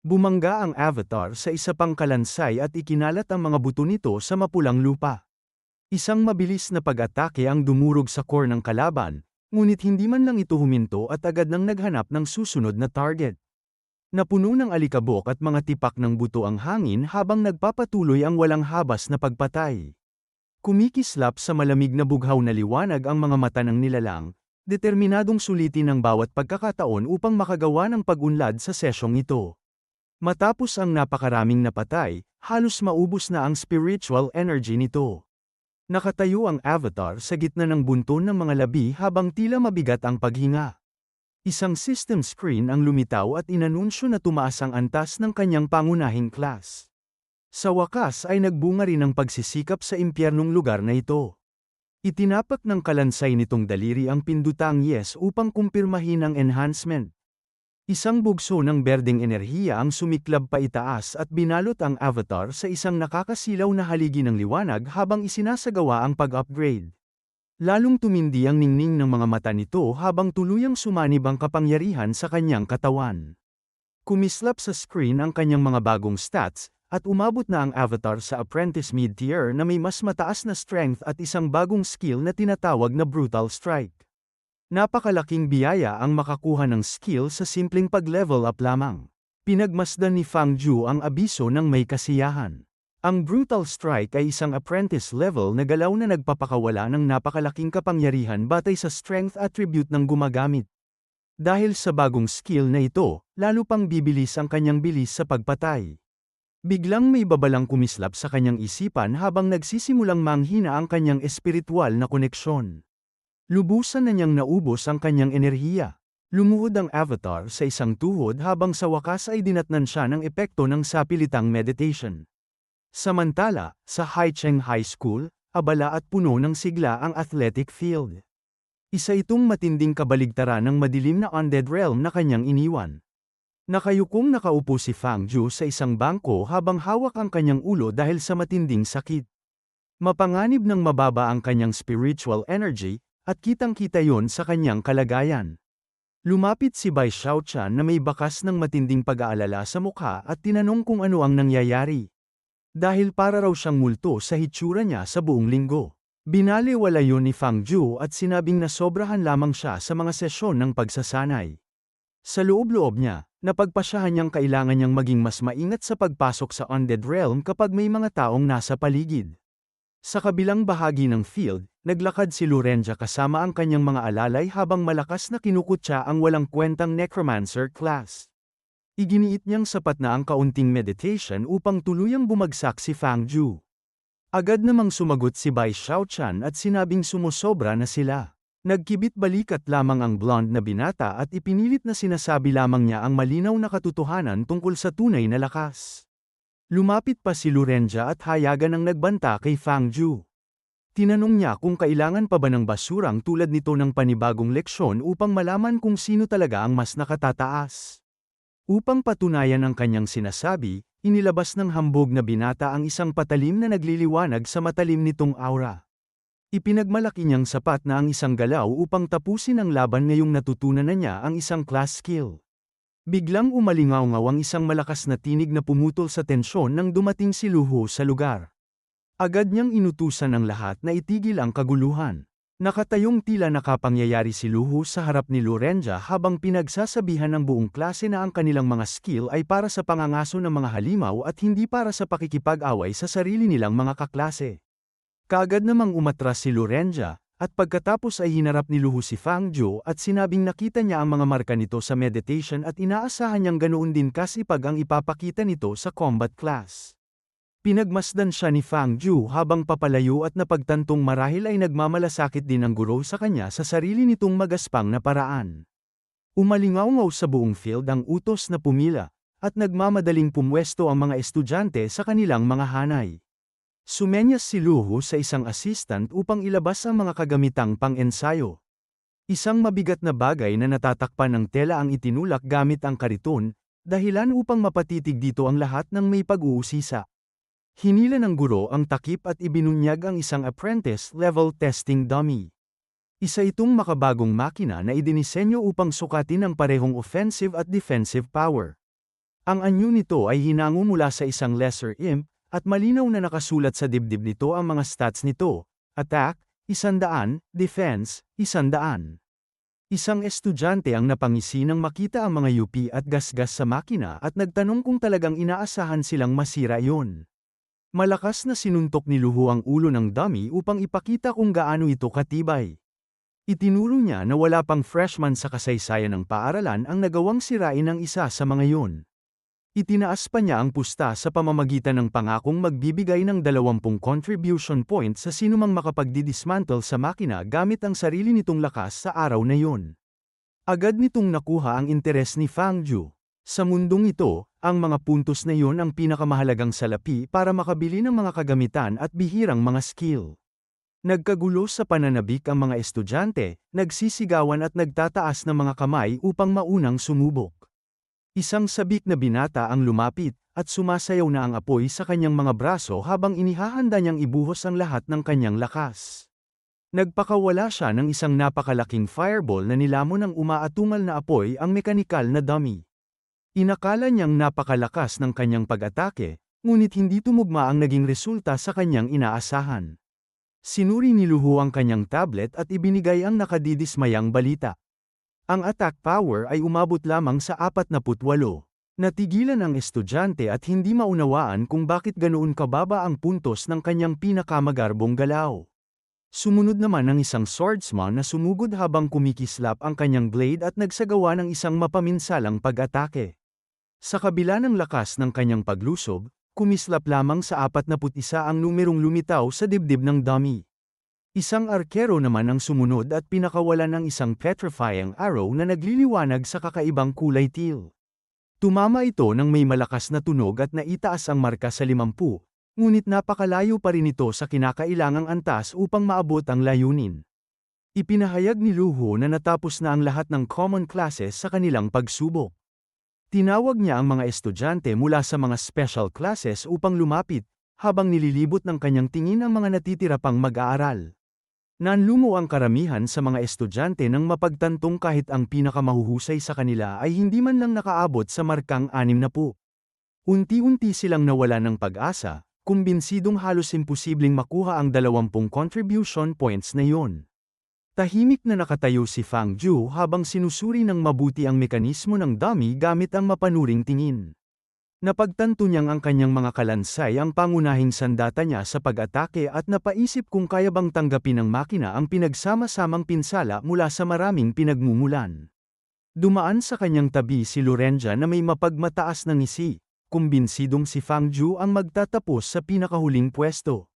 Bumangga ang avatar sa isa pang kalansay at ikinalat ang mga buto nito sa mapulang lupa. Isang mabilis na pag-atake ang dumurog sa core ng kalaban, ngunit hindi man lang ito huminto at agad nang naghanap ng susunod na target. Napuno ng alikabok at mga tipak ng buto ang hangin habang nagpapatuloy ang walang habas na pagpatay. Kumikislap sa malamig na bughaw na liwanag ang mga mata ng nilalang, determinadong sulitin ang bawat pagkakataon upang makagawa ng pag-unlad sa sesyong ito. Matapos ang napakaraming napatay, halos maubos na ang spiritual energy nito. Nakatayo ang avatar sa gitna ng bunton ng mga labi habang tila mabigat ang paghinga. Isang system screen ang lumitaw at inanunsyo na tumaas ang antas ng kanyang pangunahing class. Sa wakas ay nagbunga rin ang pagsisikap sa impyernong lugar na ito. Itinapak ng kalansay nitong daliri ang pindutang yes upang kumpirmahin ang enhancement. Isang bugso ng berdeng enerhiya ang sumiklab pa itaas at binalot ang avatar sa isang nakakasilaw na haligi ng liwanag habang isinasagawa ang pag-upgrade. Lalong tumindi ang ningning ng mga mata nito habang tuluyang sumanib ang kapangyarihan sa kanyang katawan. Kumislap sa screen ang kanyang mga bagong stats, at umabot na ang avatar sa apprentice mid-tier na may mas mataas na strength at isang bagong skill na tinatawag na brutal strike. Napakalaking biyaya ang makakuha ng skill sa simpleng pag-level up lamang. Pinagmasdan ni Fang Ju ang abiso ng may kasiyahan. Ang brutal strike ay isang apprentice level na galaw na nagpapakawala ng napakalaking kapangyarihan batay sa strength attribute ng gumagamit. Dahil sa bagong skill na ito, lalo pang bibilis ang kanyang bilis sa pagpatay. Biglang may babalang kumislap sa kanyang isipan habang nagsisimulang manghina ang kanyang espiritual na koneksyon. Lubusan na niyang naubos ang kanyang enerhiya. Lumuhod ang avatar sa isang tuhod habang sa wakas ay dinatnan siya ng epekto ng sapilitang meditation. Samantala, sa Haicheng High School, abala at puno ng sigla ang athletic field. Isa itong matinding kabaligtaran ng madilim na undead realm na kanyang iniwan. Nakayukong nakaupo si Fang Ju sa isang bangko habang hawak ang kanyang ulo dahil sa matinding sakit. Mapanganib ng mababa ang kanyang spiritual energy, at kitang-kita yon sa kanyang kalagayan. Lumapit si Bai Xiaochan na may bakas ng matinding pag-aalala sa mukha at tinanong kung ano ang nangyayari. Dahil para raw siyang multo sa hitsura niya sa buong linggo. Binaliwala yun ni Fang Ju at sinabing nasobrahan lamang siya sa mga sesyon ng pagsasanay. Sa loob-loob niya, napagpasyahan niyang kailangan niyang maging mas maingat sa pagpasok sa undead realm kapag may mga taong nasa paligid. Sa kabilang bahagi ng field, naglakad si Lorenza kasama ang kanyang mga alalay habang malakas na kinukutya ang walang kwentang necromancer class. Iginiit niyang sapat na ang kaunting meditation upang tuluyang bumagsak si Fang Ju. Agad namang sumagot si Bai Xiaochan at sinabing sumusobra na sila. Nagkibit balikat lamang ang blonde na binata at ipinilit na sinasabi lamang niya ang malinaw na katotohanan tungkol sa tunay na lakas. Lumapit pa si Lorenza at hayagan ang nagbanta kay Fang Ju. Tinanong niya kung kailangan pa ba ng basurang tulad nito ng panibagong leksyon upang malaman kung sino talaga ang mas nakatataas. Upang patunayan ang kanyang sinasabi, inilabas ng hambog na binata ang isang patalim na nagliliwanag sa matalim nitong aura. Ipinagmalaki niyang sapat na ang isang galaw upang tapusin ang laban ngayong natutunan na niya ang isang class skill. Biglang umalingaw-ngaw ang isang malakas na tinig na pumutol sa tensyon nang dumating si Lu Hu sa lugar. Agad niyang inutusan ang lahat na itigil ang kaguluhan. Nakatayong tila nakapangyayari si Lu Hu sa harap ni Lorenza habang pinagsasabihan ng buong klase na ang kanilang mga skill ay para sa pangangaso ng mga halimaw at hindi para sa pakikipag-away sa sarili nilang mga kaklase. Kaagad namang umatras si Lorenza, at pagkatapos ay hinarap ni Lu Hu si Fang Ju at sinabing nakita niya ang mga marka nito sa meditation at inaasahan niyang ganoon din kasipag ang ipapakita nito sa combat class. Pinagmasdan siya ni Fang Ju habang papalayo at napagtantong marahil ay nagmamalasakit din ang guro sa kanya sa sarili nitong magaspang na paraan. Umalingaw-ngaw sa buong field ang utos na pumila, at nagmamadaling pumwesto ang mga estudyante sa kanilang mga hanay. Sumenyas si Lu Hu sa isang assistant upang ilabas ang mga kagamitang pang-ensayo. Isang mabigat na bagay na natatakpan ng tela ang itinulak gamit ang kariton, dahilan upang mapatitig dito ang lahat ng may pag-uusisa. Hinila ng guro ang takip at ibinunyag ang isang apprentice-level testing dummy. Isa itong makabagong makina na idinisenyo upang sukatin ang parehong offensive at defensive power. Ang anyo nito ay hinango mula sa isang lesser imp, at malinaw na nakasulat sa dibdib nito ang mga stats nito: attack, 100, defense, 100. Isang estudyante ang napangisi nang makita ang mga UP at gasgas sa makina at nagtanong kung talagang inaasahan silang masira iyon. Malakas na sinuntok ni Lu Hu ang ulo ng dummy upang ipakita kung gaano ito katibay. Itinuro niya na wala pang freshman sa kasaysayan ng paaralan ang nagawang sirain ng isa sa mga iyon. Itinaas pa niya ang pusta sa pamamagitan ng pangakong magbibigay ng 20 contribution points sa sinumang makapagdidismantle sa makina gamit ang sarili nitong lakas sa araw na iyon. Agad nitong nakuha ang interes ni Fang Ju. Sa mundong ito, ang mga puntos na iyon ang pinakamahalagang salapi para makabili ng mga kagamitan at bihirang mga skill. Nagkagulo sa pananabik ang mga estudyante, nagsisigawan at nagtataas ng mga kamay upang maunang sumubok. Isang sabik na binata ang lumapit, at sumasayaw na ang apoy sa kanyang mga braso habang inihahanda niyang ibuhos ang lahat ng kanyang lakas. Nagpakawala siya ng isang napakalaking fireball na nilamon ng umaatungal na apoy ang mekanikal na dummy. Inakala niyang napakalakas ng kanyang pag-atake, ngunit hindi tumugma ang naging resulta sa kanyang inaasahan. Sinuri ni Lu Hu ang kanyang tablet at ibinigay ang nakadidismayang balita. Ang attack power ay umabot lamang sa 48. Natigilan ang estudyante at hindi maunawaan kung bakit ganoon kababa ang puntos ng kanyang pinakamagarbong galaw. Sumunod naman ang isang swordsman na sumugod habang kumikislap ang kanyang blade at nagsagawa ng isang mapaminsalang pag-atake. Sa kabila ng lakas ng kanyang paglusob, kumislap lamang sa 41 ang numerong lumitaw sa dibdib ng dummy. Isang arkero naman ang sumunod at pinakawalan ng isang petrifying arrow na nagliliwanag sa kakaibang kulay teal. Tumama ito nang may malakas na tunog at naitaas ang marka sa 50, ngunit napakalayo pa rin ito sa kinakailangang antas upang maabot ang layunin. Ipinahayag ni Lu Hu na natapos na ang lahat ng common classes sa kanilang pagsubok. Tinawag niya ang mga estudyante mula sa mga special classes upang lumapit, habang nililibot ng kanyang tingin ang mga natitira pang mag-aaral. Nanlumo ang karamihan sa mga estudyante nang mapagtantong kahit ang pinakamahuhusay sa kanila ay hindi man lang nakaabot sa markang 60. Unti-unti silang nawala ng pag-asa, kumbinsidong halos imposibleng makuha ang 20 contribution points na yun. Tahimik na nakatayo si Fang Ju habang sinusuri ng mabuti ang mekanismo ng dummy gamit ang mapanuring tingin. Napagtanto niyang ang kanyang mga kalansay ang pangunahing sandata niya sa pag-atake at napaisip kung kaya bang tanggapin ng makina ang pinagsama-samang pinsala mula sa maraming pinagmumulan. Dumaan sa kanyang tabi si Lorenza na may mapagmataas na ngisi, kumbinsidong si Fang Ju ang magtatapos sa pinakahuling pwesto.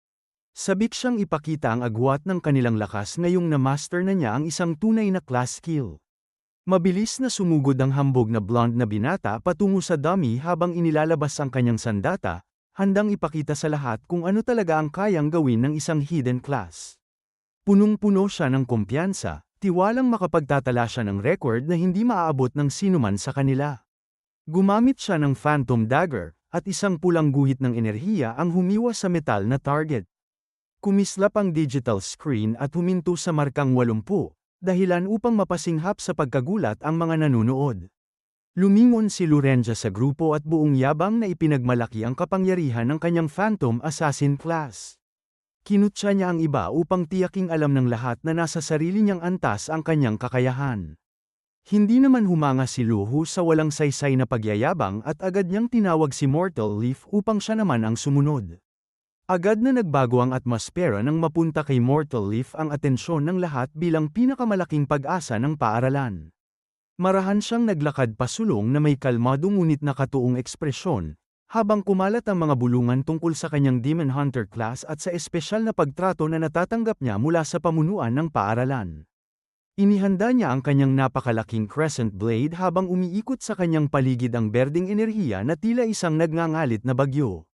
Sabik siyang ipakita ang agwat ng kanilang lakas ngayong na-master na niya ang isang tunay na class skill. Mabilis na sumugod ang hambog na blonde na binata patungo sa dummy habang inilalabas ang kanyang sandata, handang ipakita sa lahat kung ano talaga ang kayang gawin ng isang hidden class. Punong-puno siya ng kumpiyansa, tiwalang makapagtatala siya ng record na hindi maaabot ng sinuman sa kanila. Gumamit siya ng Phantom Dagger, at isang pulang guhit ng enerhiya ang humiwa sa metal na target. Kumislap ang digital screen at huminto sa markang 80, dahilan upang mapasinghap sa pagkagulat ang mga nanunood. Lumingon si Lorenza sa grupo at buong yabang na ipinagmalaki ang kapangyarihan ng kanyang Phantom Assassin class. Kinutya niya ang iba upang tiyaking alam ng lahat na nasa sarili niyang antas ang kanyang kakayahan. Hindi naman humanga si Luhu sa walang saysay na pagyayabang at agad niyang tinawag si Mortal Leaf upang siya naman ang sumunod. Agad na nagbago ang atmosfera nang mapunta kay Mortal Leaf ang atensyon ng lahat bilang pinakamalaking pag-asa ng paaralan. Marahan siyang naglakad pasulong na may kalmado ngunit nakatuong ekspresyon, habang kumalat ang mga bulungan tungkol sa kanyang Demon Hunter class at sa espesyal na pagtrato na natatanggap niya mula sa pamunuan ng paaralan. Inihanda niya ang kanyang napakalaking crescent blade habang umiikot sa kanyang paligid ang berdeng enerhiya na tila isang nagngangalit na bagyo.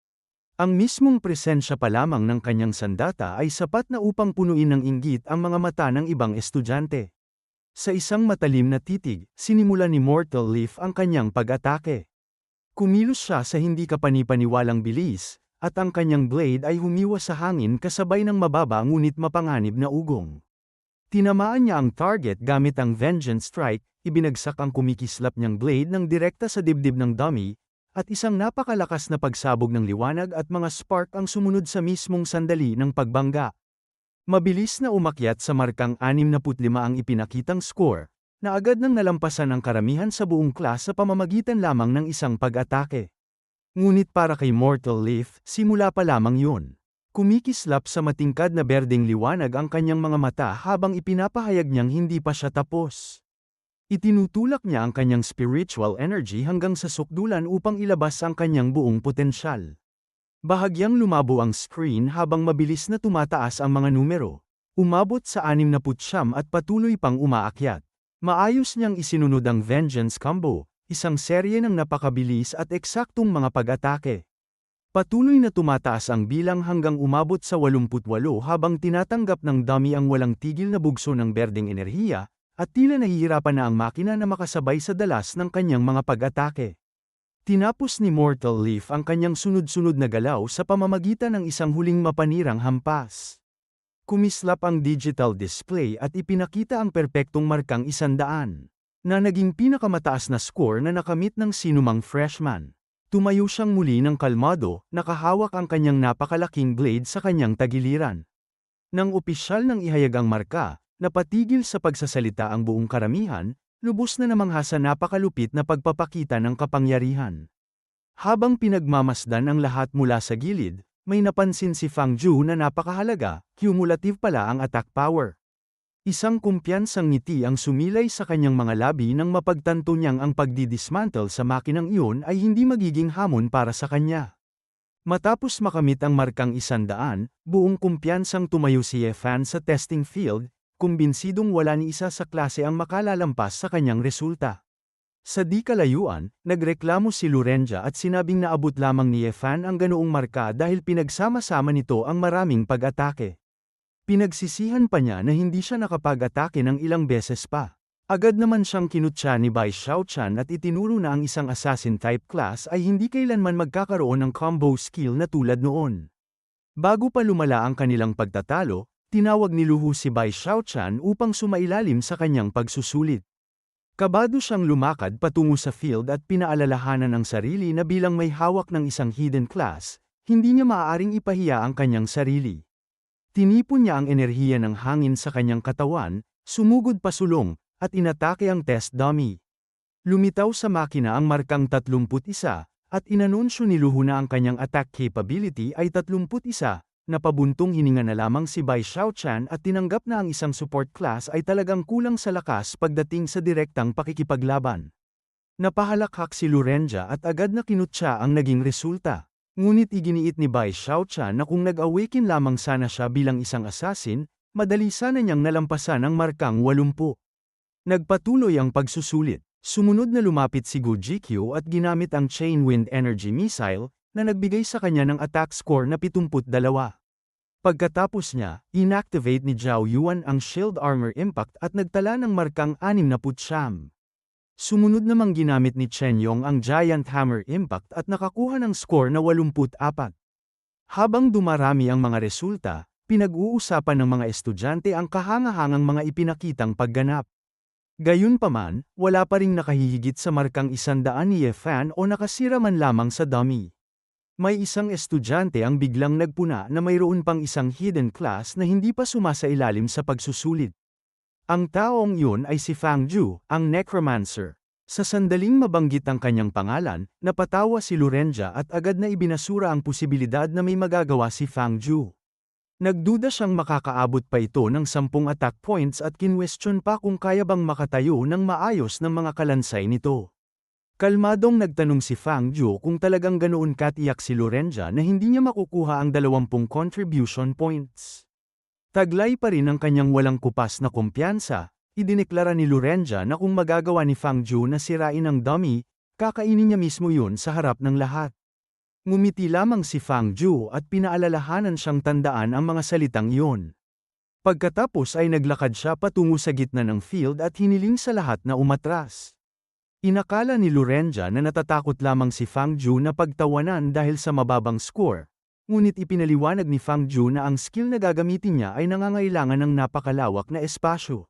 Ang mismong presensya pa lamang ng kanyang sandata ay sapat na upang punuin ng inggit ang mga mata ng ibang estudyante. Sa isang matalim na titig, sinimula ni Mortal Leaf ang kanyang pag-atake. Kumilos siya sa hindi kapanipaniwalang bilis, at ang kanyang blade ay humiwa sa hangin kasabay ng mababa ngunit mapanganib na ugong. Tinamaan niya ang target gamit ang Vengeance Strike, ibinagsak ang kumikislap niyang blade ng direkta sa dibdib ng dummy, at isang napakalakas na pagsabog ng liwanag at mga spark ang sumunod sa mismong sandali ng pagbangga. Mabilis na umakyat sa markang 65 ang ipinakitang score, na agad nang nalampasan ang karamihan sa buong class sa pamamagitan lamang ng isang pag-atake. Ngunit para kay Mortal Leaf, simula pa lamang yun. Kumikislap sa matingkad na berdeng liwanag ang kanyang mga mata habang ipinapahayag niyang hindi pa siya tapos. Itinutulak niya ang kanyang spiritual energy hanggang sa sukdulan upang ilabas ang kanyang buong potensyal. Bahagyang lumabo ang screen habang mabilis na tumataas ang mga numero. Umabot sa 69 at patuloy pang umaakyat. Maayos niyang isinunod ang Vengeance Combo, isang serye ng napakabilis at eksaktong mga pag-atake. Patuloy na tumataas ang bilang hanggang umabot sa 88 habang tinatanggap ng dummy ang walang tigil na bugso ng berdeng enerhiya, at tila nahihirapan na ang makina na makasabay sa dalas ng kanyang mga pag-atake. Tinapos ni Mortal Leaf ang kanyang sunod-sunod na galaw sa pamamagitan ng isang huling mapanirang hampas. Kumislap ang digital display at ipinakita ang perpektong markang 100, na naging pinakamataas na score na nakamit ng sinumang freshman. Tumayo siyang muli ng kalmado, nakahawak ang kanyang napakalaking blade sa kanyang tagiliran. Nang opisyal nang ihayag ang marka, napatigil sa pagsasalita ang buong karamihan, lubos na namangha sa napakalupit na pagpapakita ng kapangyarihan. Habang pinagmamasdan ang lahat mula sa gilid, may napansin si Fang Ju na napakahalaga, cumulative pala ang attack power. Isang kumpiyansang ngiti ang sumilay sa kanyang mga labi nang mapagtanto niyang ang pagdidismantle sa makinang iyon ay hindi magiging hamon para sa kanya. Matapos makamit ang markang 100, buong kumpiyansang tumayo si Yefan sa testing field, kumbinsidong wala ni isa sa klase ang makalalampas sa kanyang resulta. Sa di kalayuan, nagreklamo si Lorenza at sinabing naabot lamang ni Yefan ang ganoong marka dahil pinagsama-sama nito ang maraming pag-atake. Pinagsisihan pa niya na hindi siya nakapag-atake ng ilang beses pa. Agad naman siyang kinutya ni Bai Xiaochan at itinuro na ang isang assassin-type class ay hindi kailanman magkakaroon ng combo skill na tulad noon. Bago pa lumala ang kanilang pagtatalo, tinawag ni Luhu si Bai Xiaochan upang sumailalim sa kanyang pagsusulit. Kabado siyang lumakad patungo sa field at pinaalalahanan ang sarili na bilang may hawak ng isang hidden class, Hindi niya maaaring ipahiya ang kanyang sarili. Tinipon niya ang enerhiya ng hangin sa kanyang katawan, sumugod pasulong, at inatake ang test dummy. Lumitaw sa makina ang markang 31, at inanunsyo ni Luhu na ang kanyang attack capability ay 31, napabuntong hininga na lamang si Bai Xiaochan at tinanggap na ang isang support class ay talagang kulang sa lakas pagdating sa direktang pakikipaglaban. Napahalakhak si Lurenja at agad na kinutya ang naging resulta. Ngunit iginiit ni Bai Xiaochan na kung nag-awaken lamang sana siya bilang isang assassin, madali sana niyang nalampasan ang markang 80. Nagpatuloy ang pagsusulit. Sumunod na lumapit si Gu Jikyu at ginamit ang Chain Wind Energy Missile, na nagbigay sa kanya ng attack score na 72. Pagkatapos niya, inactivate ni Zhao Yuan ang Shield Armor Impact at nagtala ng markang 69. Sumunod namang ginamit ni Chen Yong ang Giant Hammer Impact at nakakuha ng score na 84. Habang dumarami ang mga resulta, pinag-uusapan ng mga estudyante ang kahangahangang mga ipinakitang pagganap. Gayunpaman, wala pa ring nakahihigit sa markang 100 ni Ye Fan o nakasira man lamang sa dummy. May isang estudyante ang biglang nagpuna na mayroon pang isang hidden class na hindi pa sumasailalim sa pagsusulit. Ang taong yun ay si Fang Ju, ang necromancer. Sa sandaling mabanggit ang kanyang pangalan, napatawa si Lurenja at agad na ibinasura ang posibilidad na may magagawa si Fang Ju. Nagduda siyang makakaabot pa ito ng 10 attack points at kinwestiyon pa kung kaya bang makatayo ng maayos ng mga kalansay nito. Kalmadong nagtanong si Fang Ju kung talagang ganoon katiyak si Lurenja na hindi niya makukuha ang 20 contribution points. Taglay pa rin ang kanyang walang kupas na kumpiyansa, idineklara ni Lurenja na kung magagawa ni Fang Ju na sirain ang dummy, kakainin niya mismo yun sa harap ng lahat. Ngumiti lamang si Fang Ju at pinaalalahanan siyang tandaan ang mga salitang iyon. Pagkatapos ay naglakad siya patungo sa gitna ng field at hiniling sa lahat na umatras. Inakala ni Lurenja na natatakot lamang si Fang Ju na pagtawanan dahil sa mababang score. Ngunit ipinaliwanag ni Fang Ju na ang skill na gagamitin niya ay nangangailangan ng napakalawak na espasyo.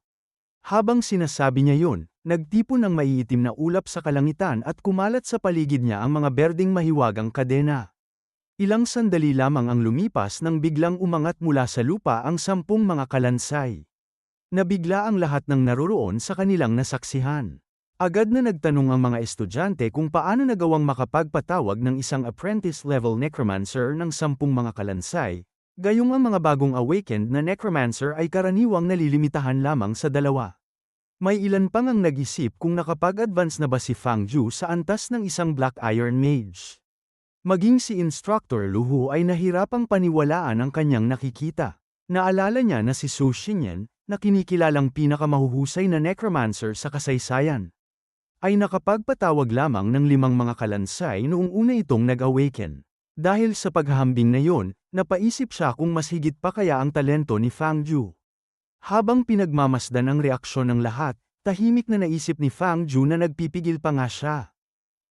Habang sinasabi niya yun, nagtipon ng maiitim na ulap sa kalangitan at kumalat sa paligid niya ang mga berdeng mahiwagang kadena. Ilang sandali lamang ang lumipas nang biglang umangat mula sa lupa ang 10 mga kalansay. Nabigla ang lahat ng naroroon sa kanilang nasaksihan. Agad na nagtanong ang mga estudyante kung paano nagawang makapagpatawag ng isang apprentice-level necromancer ng 10 mga kalansay, gayong ang mga bagong awakened na necromancer ay karaniwang nalilimitahan lamang sa 2. May ilan pang ang nag-isip kung nakapag-advance na ba si Fang Ju sa antas ng isang Black Iron Mage. Maging si Instructor Luhu ay nahirapang paniwalaan ang kanyang nakikita. Naalala niya na si Su Xinyan, na kinikilalang pinakamahuhusay na necromancer sa kasaysayan, ay nakapagpatawag lamang ng 5 mga kalansay noong una itong nag-awaken. Dahil sa paghahambing na yon, napaisip siya kung mas higit pa kaya ang talento ni Fang Ju. Habang pinagmamasdan ang reaksyon ng lahat, tahimik na naisip ni Fang Ju na nagpipigil pa nga siya.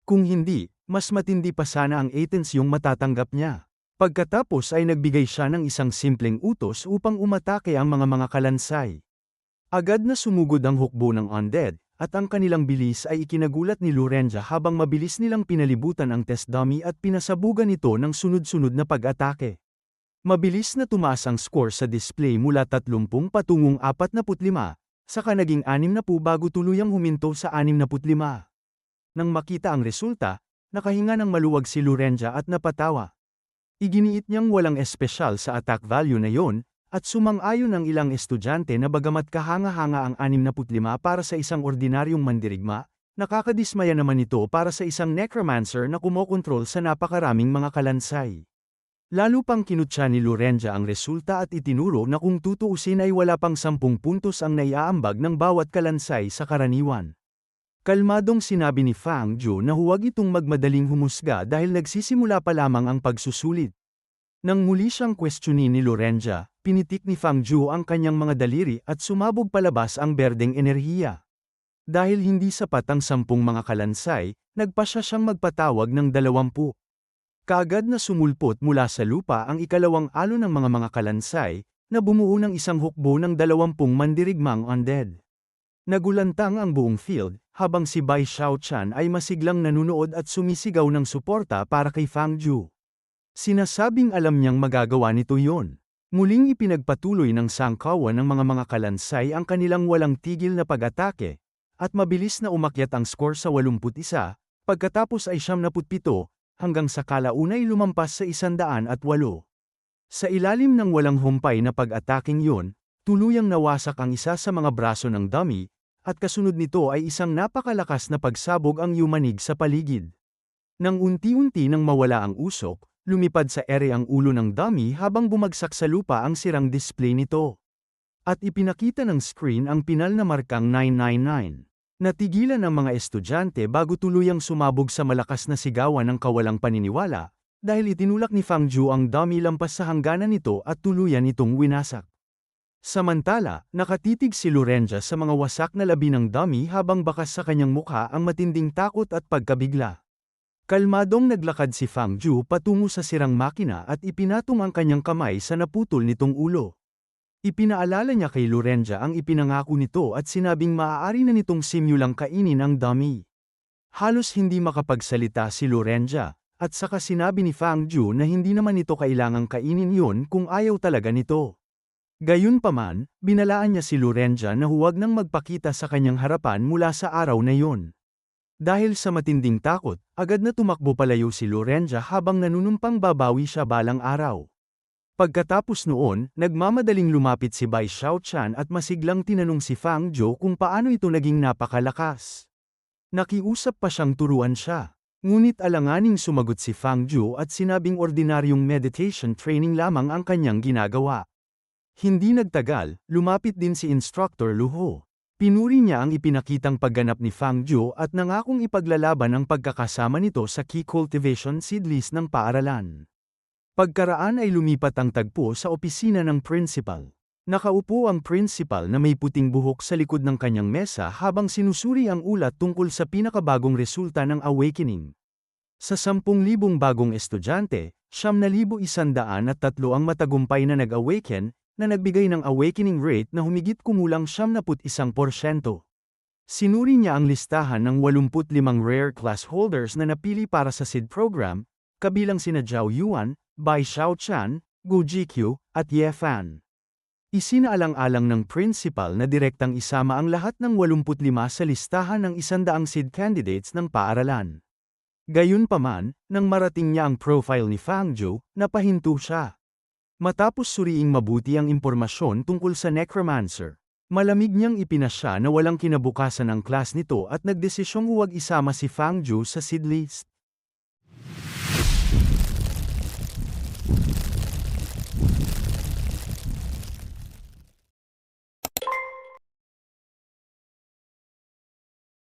Kung hindi, mas matindi pa sana ang Athens yung matatanggap niya. Pagkatapos ay nagbigay siya ng isang simpleng utos upang umatake ang mga kalansay. Agad na sumugod ang hukbo ng undead, at ang kanilang bilis ay ikinagulat ni Lurenja habang mabilis nilang pinalibutan ang test dummy at pinasabugan ito ng sunod-sunod na pag-atake. Mabilis na tumaas ang score sa display mula 30 patungong 45, saka naging 60 bago tuluyang huminto sa 65. Nang makita ang resulta, nakahinga ng maluwag si Lurenja at napatawa. Iginiit niyang walang espesyal sa attack value na yon, at sumang-ayon ang ilang estudyante na bagamat kahanga-hanga ang 65 para sa isang ordinaryong mandirigma, nakakadismaya naman ito para sa isang necromancer na kumokontrol sa napakaraming mga kalansay. Lalo pang kinutya ni Lurenja ang resulta at itinuro na kung tutuusin ay wala pang 10 puntos ang naiaambag ng bawat kalansay sa karaniwan. Kalmadong sinabi ni Fang Ju na huwag itong magmadaling humusga dahil nagsisimula pa lamang ang pagsusulit. Nang muli siyang questionin ni Lurenja, pinitik ni Fang Ju ang kanyang mga daliri at sumabog palabas ang berdeng enerhiya. Dahil hindi sapat ang 10 mga kalansay, nagpasya siyang magpatawag ng 20. Kaagad na sumulpot mula sa lupa ang ikalawang alon ng mga kalansay, na bumuo ng isang hukbo ng 20 mandirigmang undead. Nagulantang ang buong field, habang si Bai Xiaochan ay masiglang nanunood at sumisigaw ng suporta para kay Fang Ju. Sinasabing alam niyang magagawa nito yon. Muling ipinagpatuloy ng sangkawan ng mga kalansay ang kanilang walang tigil na pag-atake, at mabilis na umakyat ang score sa 81, pagkatapos ay 77, hanggang sa kalaunay lumampas sa 108. Sa ilalim ng walang humpay na pag-ataking yon, tuluyang nawasak ang isa sa mga braso ng dummy, at kasunod nito ay isang napakalakas na pagsabog ang yumanig sa paligid. Nang unti-unti nang mawala ang usok, lumipad sa ere ang ulo ng dummy habang bumagsak sa lupa ang sirang display nito. At ipinakita ng screen ang pinal na markang 999. Natigilan ang mga estudyante bago tuluyang sumabog sa malakas na sigawan ng kawalang paniniwala, dahil itinulak ni Fang Zhu ang dummy lampas sa hangganan nito at tuluyan itong winasak. Samantala, nakatitig si Lorenza sa mga wasak na labi ng dummy habang bakas sa kanyang mukha ang matinding takot at pagkabigla. Kalmadong naglakad si Fang Zhu patungo sa sirang makina at ipinatong ang kanyang kamay sa naputol nitong ulo. Ipinaalala niya kay Lorenza ang ipinangako nito at sinabing maaari na nitong simulang kainin ang dummy. Halos hindi makapagsalita si Lorenza, at saka sinabi ni Fang Zhu na hindi naman ito kailangang kainin yon kung ayaw talaga nito. Gayunpaman, binalaan niya si Lorenza na huwag nang magpakita sa kanyang harapan mula sa araw na yon. Dahil sa matinding takot, agad na tumakbo palayo si Lorenza habang nanunumpang babawi siya balang araw. Pagkatapos noon, nagmamadaling lumapit si Bai Xiaochan at masiglang tinanong si Fang Zhu kung paano ito naging napakalakas. Nakiusap pa siyang turuan siya. Ngunit alanganing sumagot si Fang Zhu at sinabing ordinaryong meditation training lamang ang kanyang ginagawa. Hindi nagtagal, lumapit din si Instructor Lu Ho. Pinuri niya ang ipinakitang pagganap ni Fang Zhu at nangakong ipaglalaban ang pagkakasama nito sa Key Cultivation Seed List ng paaralan. Pagkaraan ay lumipat ang tagpo sa opisina ng principal. Nakaupo ang principal na may puting buhok sa likod ng kanyang mesa habang sinusuri ang ulat tungkol sa pinakabagong resulta ng awakening. Sa 10,000 bagong estudyante, 9,103 ang matagumpay na nag-awaken, na nagbigay ng awakening rate na humigit kumulang 71%. Sinuri niya ang listahan ng 85 rare class holders na napili para sa SEED program, kabilang sina Zhao Yuan, Bai Xiaochan, Gu Jikyu, at Ye Fan. Isinaalang-alang ng principal na direktang isama ang lahat ng 85 sa listahan ng 100 SEED candidates ng paaralan. Gayunpaman, nang marating niya ang profile ni Fang Zhu, napahinto siya. Matapos suriing mabuti ang impormasyon tungkol sa necromancer, malamig niyang ipinasya na walang kinabukasan ang class nito at nagdesisyong huwag isama si Fang Zhu sa SEED list.